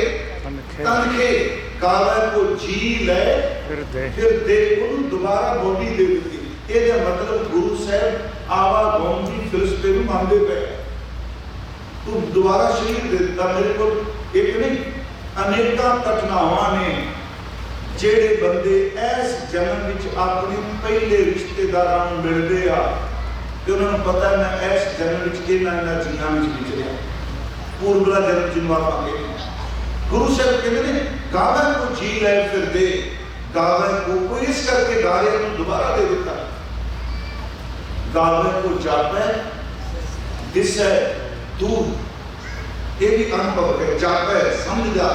तन खे, गावे को जी ले फिर दे, ओनू दोबारा बॉडी दे दी। ਇਹਦਾ मतलब गुरु साहब आवागौन की फिलसफे ਨੂੰ ਮੰਨਦੇ ਪਏ। तू दोबारा शरीर दे दिता मेरे को, एक नहीं अनेकों घटनावां ने जेड़े बंदे इस जन्म विच अपने पहले रिश्तेदारां नूं मिलदे आ ते उन्हां नूं पता मैं इस जन्म विच इन्हां जीवां विच विचरिया, पूर्वला जन्म जिन्नूं आपांगे। गुरु साहब कहते ने गावे को जी ले फिर दे, गावे को कोई इस करके गावे नूं दोबारा दे दिता। गावे को जापे दिसे दूर, ये भी अनुभव है। जापे समझदा,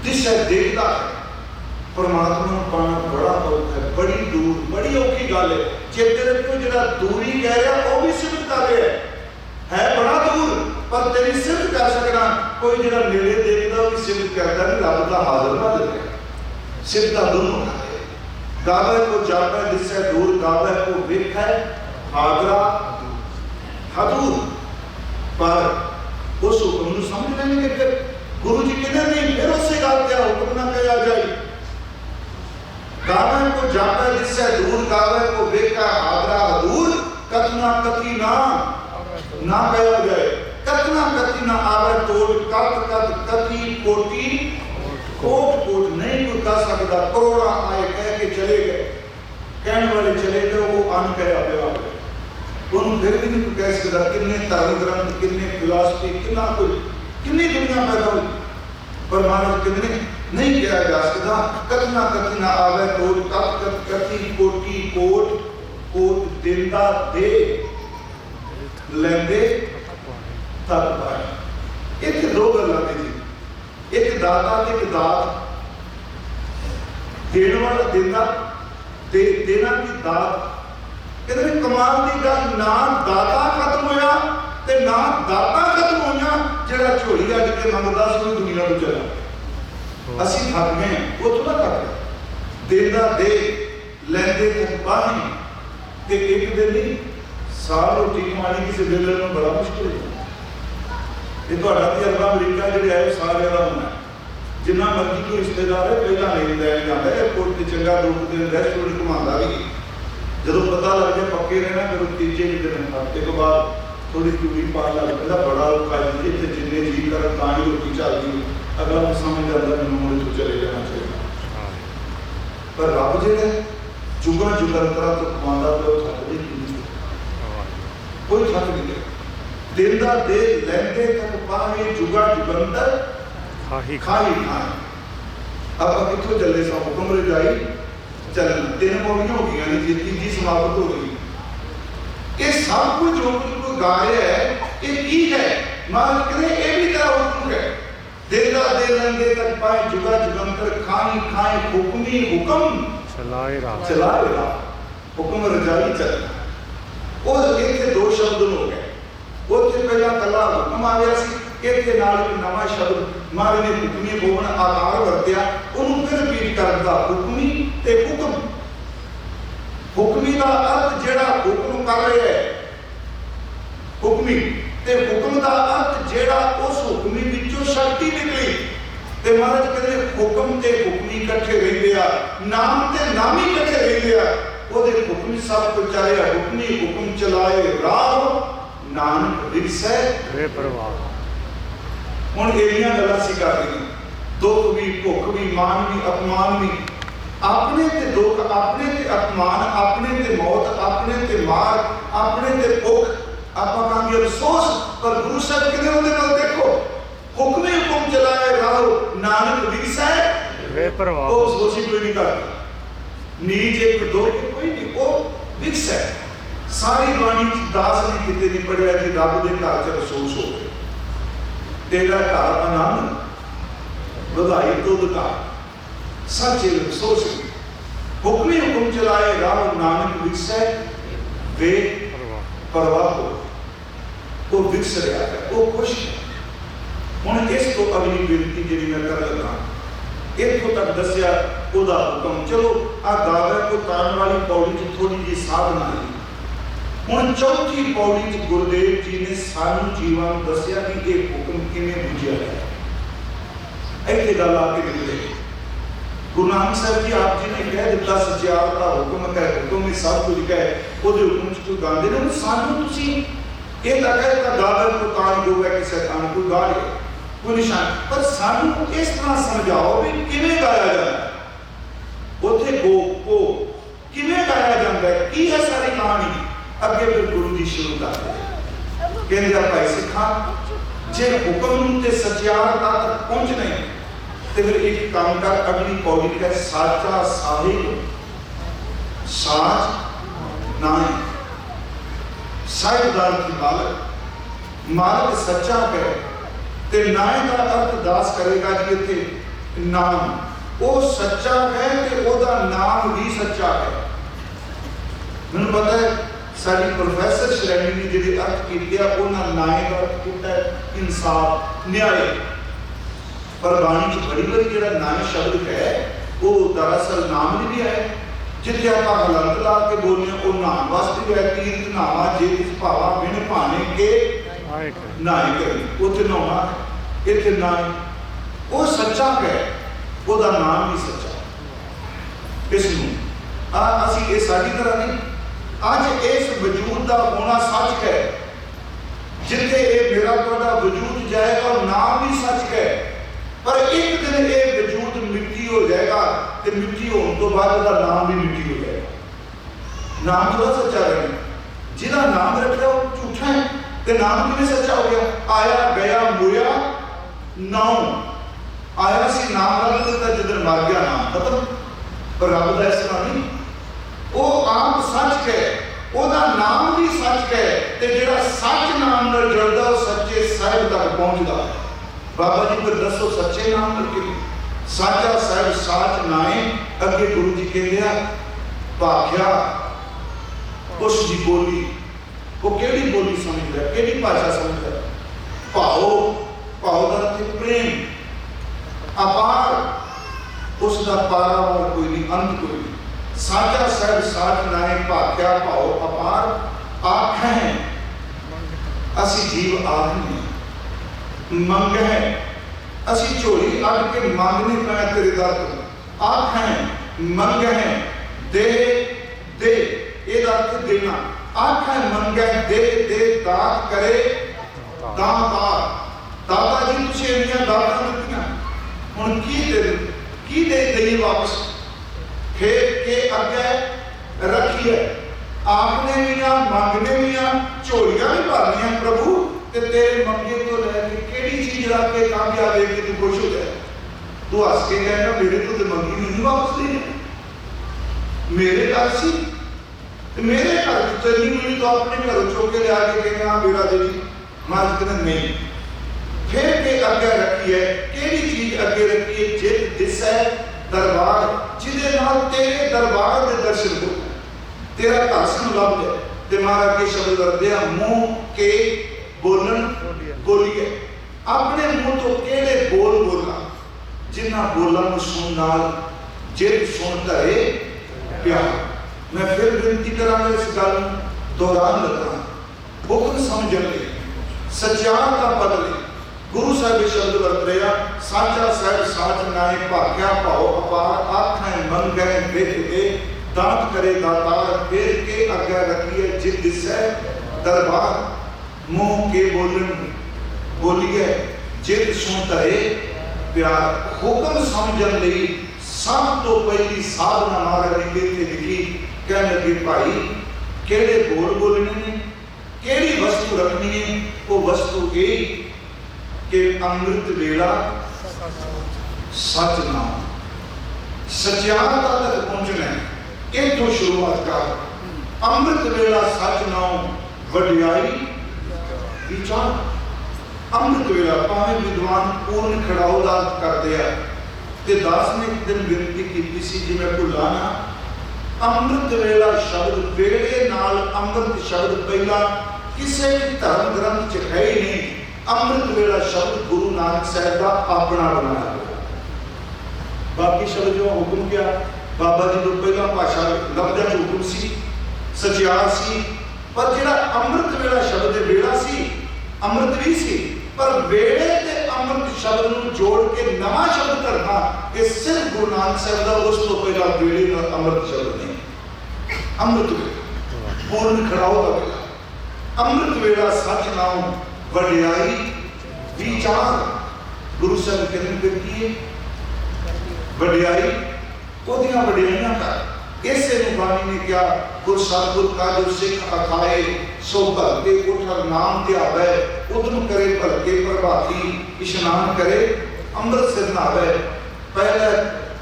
दिसे देखदा। परमात्मा पाना बड़ा औखा है, बड़ी दूर, बड़ी औखी गल है। जे तेरे को जिहड़ा दूरी कह रहा वो भी सिद्ध कर रहा है बड़ा दूर, पर तेरी सिद्ध कर सकना। कोई जिहड़ा नेड़े देखदा वो भी सिद्ध करता नहीं, रब दा हाज़िर ना दे सिद्धा दोनों। गावे को जापे दिसे दूर, गावे को वेखे हादरा हदूर। पर उस हुक्म को समझ लेंगे फिर गुरु जी कहते नहीं, फिर उससे गल क्या हुक्म ना कहा जाए। गावे को जापे दिसे दूर, गावे को वेखे हादरा हदूर। कतना कति ना कहा जाए, कतना कति ना आवे तोड़, कत कत कति कोटि कोट कोट नहीं कोई कह सकता। करोड़ा आए कह के चले गए, कहने वाले चले गए, वो अन कहा पिया उन्होंने फिर भी नहीं कह सकता। किन्ने धर्म ग्रंथ, किन्ने फिलासफी, किन्ना कोई किन्नी दुनिया पैदा हुई, पर महाराज किन्ने नहीं कहा जा सकता। कतना कति ना आवे तोड़, कत कत कति कोटि कोट कोट देंदा दे लेंदे तक पाए। इत्थे दो गल्लां ने जी, एक दाता ते एक दात। देने वाला देना, देना की दात। कहते कमाल की गल, ना दाता खत्म होया ते ना दाता खत्म होया। जिहड़ा झोली अज के मंगदा सी दुनिया तो चला, असीं थक गए, वो तो ना थक देना दे लैंदे तक पानी। ते एक दिन नहीं साल रोटी कमानी किसी वेले में बड़ा मुश्किल है। ये तजर्बा अमरीका जो आए सारे का होना, जिन्ना मर्जी कोई रिश्तेदार है पहला नहीं लैन जाता है, कोई चंगा 2 दिन रेस्टोरेंट घुमाता भी, जो पता लग जाए पक्के रहना फिर तीजे दिन हफ्ते के बाद थोड़ी चूड़ी पा लग पैदा बड़ा खाई इतने जिन्ने जी कर ही रोटी चलती, अगला समझ आता मैं मुझे तो चले जाना चाहिए। पर रब जो जुगा जुगंतरा तो कमांदा पे थक नहीं, कोई थक नहीं, देंदा दे लैंदे तक पावे जुगा जुगंतर खाही खाए। अब कितों चले सा हुक्म रजाई चल 3 पौड़ियां हो गई, जी तीजी समाप्त हो गई। ये सब कुछ जो कुछ गा रहा है ये की है? मालिक कहते ये भी तेरा हुक्म है। देदा दे लंगे तक पाए जुगा जुगंतर खाई खाए हुक्मी हुक्म चलाए रहा हुक्म रजाई चलना। और इतने 2 शब्द हो गए, उत्थे पहला कला हुक्म आ गया सी, इतने नाल नवा शब्द मारे ने हुक्मी बोलण आकार वरत्या, उन्होंने फिर रिपीट करदा हुक्मी ते हुक्म। हुक्मी का अर्थ जेड़ा हुक्म कर रहा है हुक्मी, ते हुक्म का अर्थ जेड़ा उस हुक्मी विचों शक्ति निकली। ते महाराज कहते हुक्म ते हुक्मी इकट्ठे रहिंदे आ, नाम ते नामी इकट्ठे रहिंदे आ, ओदे हुक्मी सब कुछ चलिया। हुक्मी हुक्म चलाए राह नानक विरसै बेपरवाह। हुण एरिया गल्लां सी कर रही, दुख भी भुख भी मान भी अपमान भी, अपने ते दुख अपने ते अपमान, अपने ते मौत अपने ते मार अपने ते भुख, आपां कहांगे अफसोस। पर गुरु साहब कहते उहदे नाल देखो हुक्मे हुक्म चलाए राहो नानक विरसै बेपरवाह। वो सोची कोई नहीं करता, नीच एक दो कोई नहीं, वो विरसै। सारी बाणी दास ने किते नहीं पढ़िया कि रब दे घर च अफसोस हो गए, तेरा घर आनंद बधाई दुध का सच्चे अफसोस। हुक्मी हुक्म चलाए राह नानक विरसै वे परवाह हो, वो विरस रहा है, वो खुश है। हुण इस तो अगली बेनती जी मैं कर लगा, इतों तक दसिया ओदा हुक्म। चलो आ गावे को तारन वाली पौड़ी च थोड़ी जी साधना है। हुण चौथी पौड़ी च गुरुदेव जी ने सानू जीवां नूं दसिया कि ये हुक्म किवें बुझिया है। इत्थे गल आके निकले गुरु नानक साहब जी आप जी ने कह दिता सचियार का हुक्म है, हुक्म में सब कुछ है, ओदे हुक्म च कोई गांदे ने सानू तुसीं ये तां कहता गावे को तान गोवे कि शैतान कोई गा ले कोई निशान, पर सानू इस तरह समझाओ भी किवें गाया जाता है, उत्थे गो को किवें गाया जाता है, की है सारी कहानी। अगे फिर गुरु जी शुरू करते कहते भाई सिखा जे हुक्म ते सचियार तक पहुंचना है तो फिर एक काम कर, अगली पौड़ी का साचा साहिब साच नाय साहिबदार की मालक मालक सच्चा करे ते नाय का अर्थ दास करेगा जी इत्थे नाम वो सच्चा है ते ओदा नाम भी सच्चा है। मैनूं पता है साडी प्रोफेसर श्रेणी ने जिहड़े अर्थ कीते आ उन्हां नाय का अर्थ कीता है इंसाफ न्याय, पर बाणी च बड़ी बड़ी जिहड़ा नाय शब्द है वो दरअसल नाम नहीं है। जिथे आप हलंत ला के बोलने वो नाम वास्ते है, तीर्थ नावा जे किस भावा बिन भाने के नाय करी उथे नहाना है, इथे नाय वो सच्चा है, ओदा नाम भी सच्चा। इसनूं असीं ये साडी तरह नहीं, आज इस वजूद का होना सच है, जिथे ये मेरा तुहाडा वजूद जाएगा नाम भी सच है, पर एक दिन ये वजूद मिट्टी हो जाएगा तो मिट्टी होने तो बाद उसका नाम भी मिट्टी हो जाएगा। नाम थोड़ा सच्चा रहेगा, जिहदा नाम रखा वो झूठा है तो नाम किवें सच्चा हो गया। आया गया मोया नाम आया सी नाम रख दिता, जिधर मर गया नाम खत्म। पर रब दा इस तरह नहीं, वो आप सच है, ओदा नाम भी सच है, ते जिहड़ा सच नाम नाल जुड़दा वो सच्चे साहिब तक पहुंचदा। बाबा जी फिर दसो सच्चे नाम करके साचा साहिब साच नाए। अगे गुरु जी कहते भाख्या उस जी बोली, वो केड़ी बोली समझदा है, केड़ी भाषा समझदा है। भाओ भाओ दा अर्थ प्रेम, अपार उसका पारावार कोई नहीं, अंत कोई नहीं। साचा साहिब साच नाए भाख्या भाओ अपार आखें असी जीव आखने मंग है असी झोली अड़ के मांगने पै तेरे दर तो आखें मंगे दे दे ये अर्थ देना आखें मंगे दे दे दात करे दातार दाता जी तुझे इन्नियां दातां दित्तियां हुण की दे दईए वापस फिर के अगे रखिए आपने भी मंगने भी झोलियां भी भरनियां प्रभु ते तेरे मंगे तो लैके केड़ी चीज रख के कामयाब है कि तू खुश हो जाए तू हस के कहना मेरे तो मंगी नहीं वापस देने मेरे घर सी मेरे घर चली हुई तो अपने घरों चुक के लिया के कहना मेरा दे दी मालिक ने नहीं फिर के अगे रखी है केड़ी चीज अगे रखी है जित दिसै दरबार जिदे नाल तेरे दरबार दे दर्शन हो तेरा दर्शन लभ जाए ते महाराज के शब्द करदे आ मुंह के बोलन बोलिए अपने मुंह तो केड़े बोल बोला जिन्हां बोलां नूं सुन नाल जित सुन धरे प्यार मैं फिर विनती करांगा इस गल दोहरान लगा हुक्म समझण लई सचार का बदले गुरु साहिब शब्द वरत रहा साचा साहिब साच नाए भाग्या भाओ अपार आखें मंगै बिख दे दात करे दातार फिर के अगे रखिए जित दिसै दरबार मुंह के बोलन बोलिए जित सुन धरे प्यार हुक्म समझण लई सब तो पहली साधना महाराज ने लिखी कहने लगे भाई केड़े बोल बोलने ने केड़ी वस्तु रखनी है वो वस्तु ये कि अमृत वेला सच नाम सच्चाईता तक पहुंचना है इथों शुरुआत कर अमृत वेला सच नाम वडियाई विचार अमृत वेला भावें विद्वान पूर्ण खड़ाओ करते हैं ते दास ने एक दिन विनती की सी जी मैं भुला ना अमृत वेला शब्द वेले नाल अमृत शब्द पहला किसी भी धर्म ग्रंथ च है ही नहीं अमृत वेला शब्द गुरु नानक साहब का अपना बनाया बाकी शब्द जो हुक्म किया बाबा जी तो पहला भाषा लफ्ज़ां च हुक्म सी सचियार सी पर जिहड़ा अमृत वेला शब्द वेला सी अमृत भी सी पर वेले ते अमृत शब्द नूं जोड़ के नवा शब्द करना कि सिर्फ गुरु नानक साहब का उस तो पहला वेले का अमृत शब्द नहीं अमृत वेला पूर्ण खड़ाओ का वेला अमृत वेला सच नाम वडियाई विचार गुरु साहब कहते किए वडियाई ओदियां वडियाइयां कर इसे बाणी ने क्या गुरु सतगुर का जो सिख अखाए सो भल के कोठा नाम ध्यावे उदम करे भल के प्रभाती इशनान करे अमृत सिर नहावे पहले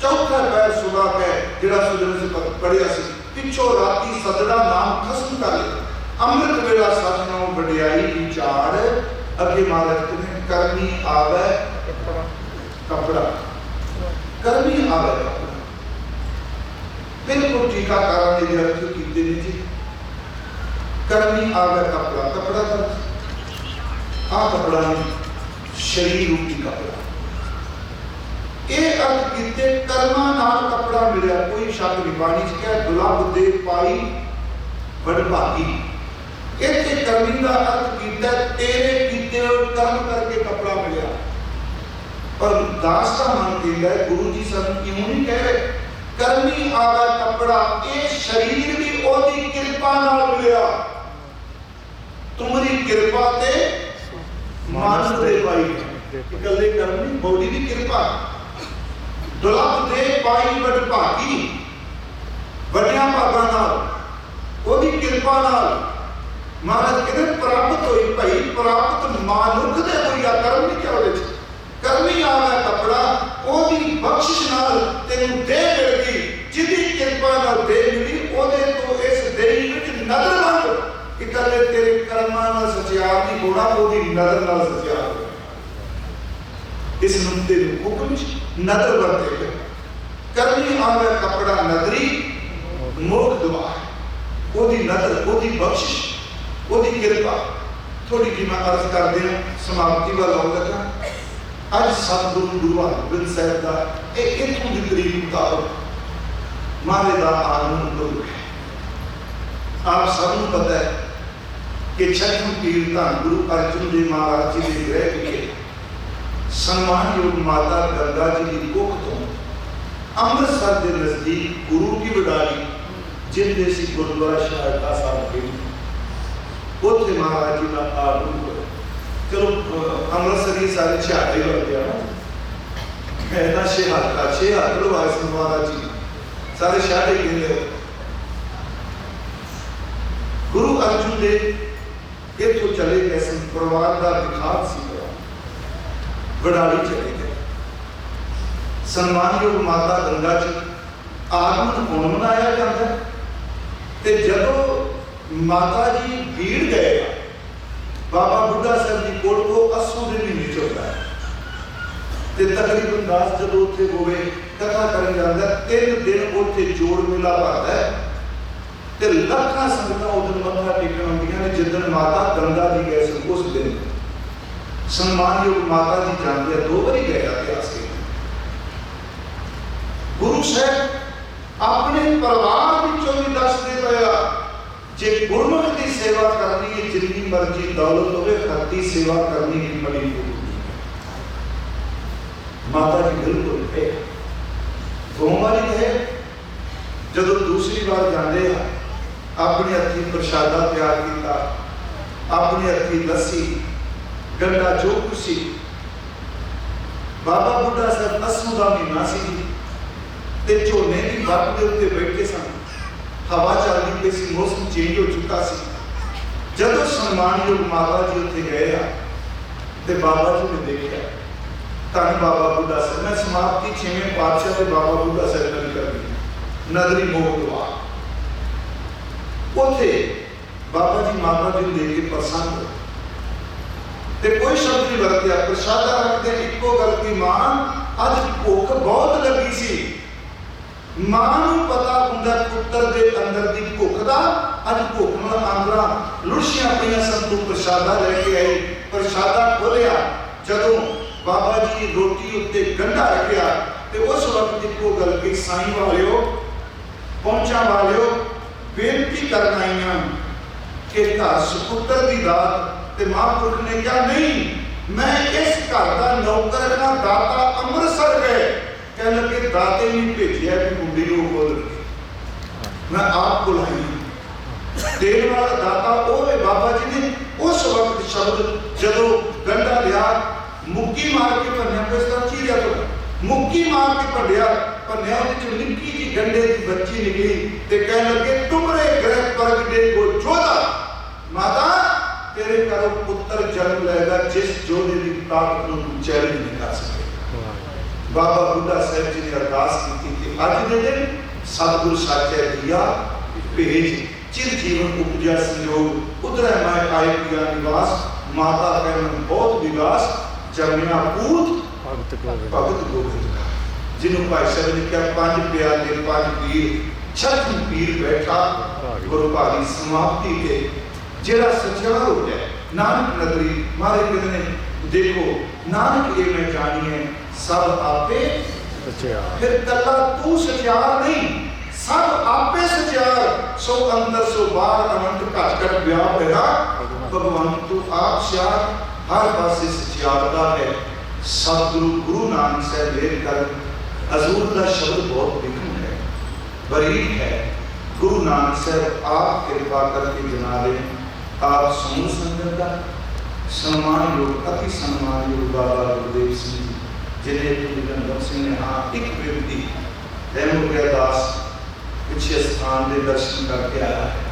चौथा पैर सुबह के जिहड़ा सुजन से पढ़िया सी पिछो राती सदड़ा नाम खसम कर ले अमृत वेला सच नाम वडियाई विचार अगे महाराज ने करनी आवे कपड़ा करनी आवे बिल्कुल टीकाकारां ने अर्थ कीते ने जी करनी आवे कपड़ा कपड़ा कर आ कपड़ा नहीं शरीर रूपी कपड़ा ये अर्थ कीते कर्मा नाल कपड़ा मिलिया कोई शक नहीं बाणी च क्या दुलभ दे पाई वडभागी इत्थे करनी का अर्थ कीता तेरे कीते कर्म करके कपड़ा मिलिया पर दास का मन कहता है गुरु जी सन क्यों नहीं कह रहे करनी आवे कपड़ा ये शरीर भी ओदी कृपा नाल मिलिया तुम्हारी कृपा ते मान दे पाई गले करनी बॉडी की कृपा दुलभ दे पाई वडभागी वड्डियां भागां नाल ओदी कृपा नाल महाराज कहते प्राप्त होई भाई प्राप्त मानुख दे होई आ कर्म नहीं क्या ओदे करनी आवे कपड़ा ओदी बख्शिश नाल तेनू दे मिल गई जिदी कृपा नाल दे मिली ओदे तो इस देही विच नजर बंद कि कले तेरे कर्मां नाल सचियार दी होना ओदी नजर नाल सचियार इस नुक्ते दे हुक्म विच नजर बरते करनी आवे कपड़ा नजरी मोख दवा ओदी नजर ओदी बख्शिश ओदी कृपा थोड़ी जी मैं अर्ज कर दे समाप्ति वाल आउं लगा आज सतगुरु गुरु हरगोबिंद साहब का एक इथों की तरीक मुताबिक मारे का आनंद है आप सबको पता है कि छठम पीर धन गुरु अर्जुन देव महाराज जी के ग्रह विखे सम्मानयोग माता गंगा जी की कुख तो अमृतसर के नजदीक गुरु की वडाली जिंदे सी गुरुद्वारा शारदा साहब के उत्थे महाराज जी का आगमन होया। चलो अमृतसर ही सारे छाटे लग गया ना, कहना छेहाता छेहात लवाए सन महाराज जी सारे छाटे कहते। गुरु अर्जुन देव इतों चले गए सन, परिवार का विखात सी वडाली चले गए। सम्मानयोग माता गंगा जी आगमन कौन मनाया जाता है? जदों माता जी भीड़ गए बाबा बुढ़ा साहब जी कोल को अस्सू के महीने चलता है, तकरीबन 10 जदों उत्थे होवे कथा करन जांदा 3 दिन उत्थे जोड़ मेला भरदा है ते लाखां संगतां उस दिन मत्था टेकण आउंदियां ने। जिदन माता गंगा जी गए सन उस दिन सम्मानयोग माता जी जांदे 2 बारी गए इतिहास के। गुरु साहब अपने परिवार विचों भी दसदे पए जे गुरमुख की सेवा करनी है जितनी मर्जी दौलत होवे खत्ती सेवा करनी की बड़ी पूरी। माता जी बिल्कुल है गोमारी है। जब दूसरी बार जाते हैं अपने हथी प्रसादा तैयार किया, अपने हथी लस्सी गंडा जो कुछ सी। बाबा बुढ़ा साहब अस्सू का महीना सी ते झोने की बर्फ के उत्ते बैठे सन, हवा चलती पई सी, मौसम चेंज हो चुका सी। जदों सम्मानयोग माता जी उत्थे गए ते बाबा जी ने देखा धन बाबा बुढ़ा साहब। मैं समाप्ति 6वें पातशाह के बाबा बुढ़ा साहब ने करनी नगरी मोह द्वार उथे बाबा जी माता जी देख के प्रसन्न हो ते कोई शब्द नहीं वरत्या। प्रसादा रखते इको गलती मां अज भुख बहुत लगी सी। मां नूं पता हुंदा पुत्तर दे अंदर दी भुख दा, अज भुख नाल आंदरा लुड़ियां पईयां सन। तू प्रसादा लेके आई, प्रसादा खोलिया, जदों बाबा जी रोटी उत्ते गंढा रखिया ते उस वक्त इको गल कही, साईं वालियो पहुंचा वालियो बेनती करन आईयां कि घर सुपुत्र दी दात। ते महापुरुष ने कहा नहीं, मैं इस घर का नौकर ना, दाता अमृतसर गए कह लगे दाते नहीं भेजिया कि मुंडी को खोल मैं आप बुलाई देने वाला दाता वो है बाबा जी ने। उस वक्त शब्द जदों गंढा लिया मुक्की मार के भन्या को इस तरह चीरिया तो मुक्की मार के भन्या भन्या उहदे निक्की जी गंढे की बच्ची निकली ते कह लगे तुमरे ग्रह परग दे को जोधा माता तेरे घरों पुत्र जन्म लेगा जिस जोधे की ताकत को चैलेंज नहीं कर सके। बाबा बुढ़ा साहब जी ने अरदास की कि अज के दिन सतगुरु साचे दिया भेज चिर जीवन उपजा संयोग उधर मैं आए पिया निवास। माता कहन बहुत विकास जमना पूत भगत गोविंद का जिन्होंने भाई साहब ने कहा 5 प्याले 5 पीर 6 पीर बैठा गुरु भारी समाप्ति के जेड़ा सचार हो जाए नानक नगरी मारे कहते ने देखो नानक ये मैं जानी है सब आपे सचार। फिर कला तू सचार नहीं, सब आपे सचार। सो अंदर सो बाहर अनंत घट घट व्याप है भगवान तू आप सचार हर पासे सचारता है। सतगुरु गुरु नानक साहब लेर कर हजूर का शब्द बहुत विघन है बरीक है। गुरु नानक साहब आप कृपा करके जना दें। आप समूह संगत का सम्मान योग अति सम्मान योग बाबा गुरुदेव सिंह जी जिन्हें गुरु सिंह ने हाँ एक व्यक्ति दैमुखिया दास पिछले स्थान के दर्शन करके आया है।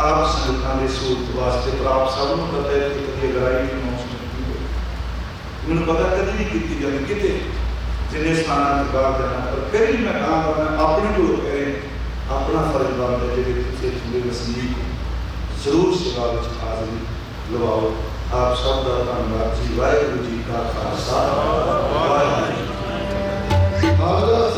आप संगतां के सूरत वास्ते पर आप सबनों पता है कि कभी लड़ाई की मौसम नहीं हुई। मैंने पता कभी नहीं की जाती कितने जिन्हें स्थान के बाहर जाना पर फिर भी मैं कहा मैं अपने जो करें अपना फर्ज बनता है जो पिछले चुने संगीत को जरूर सेवा में हाजिरी लवाओ। आप सब का धन्यवाद जी। वाहिगुरू जी का खालसा वाहिगुरू जी की फतेह।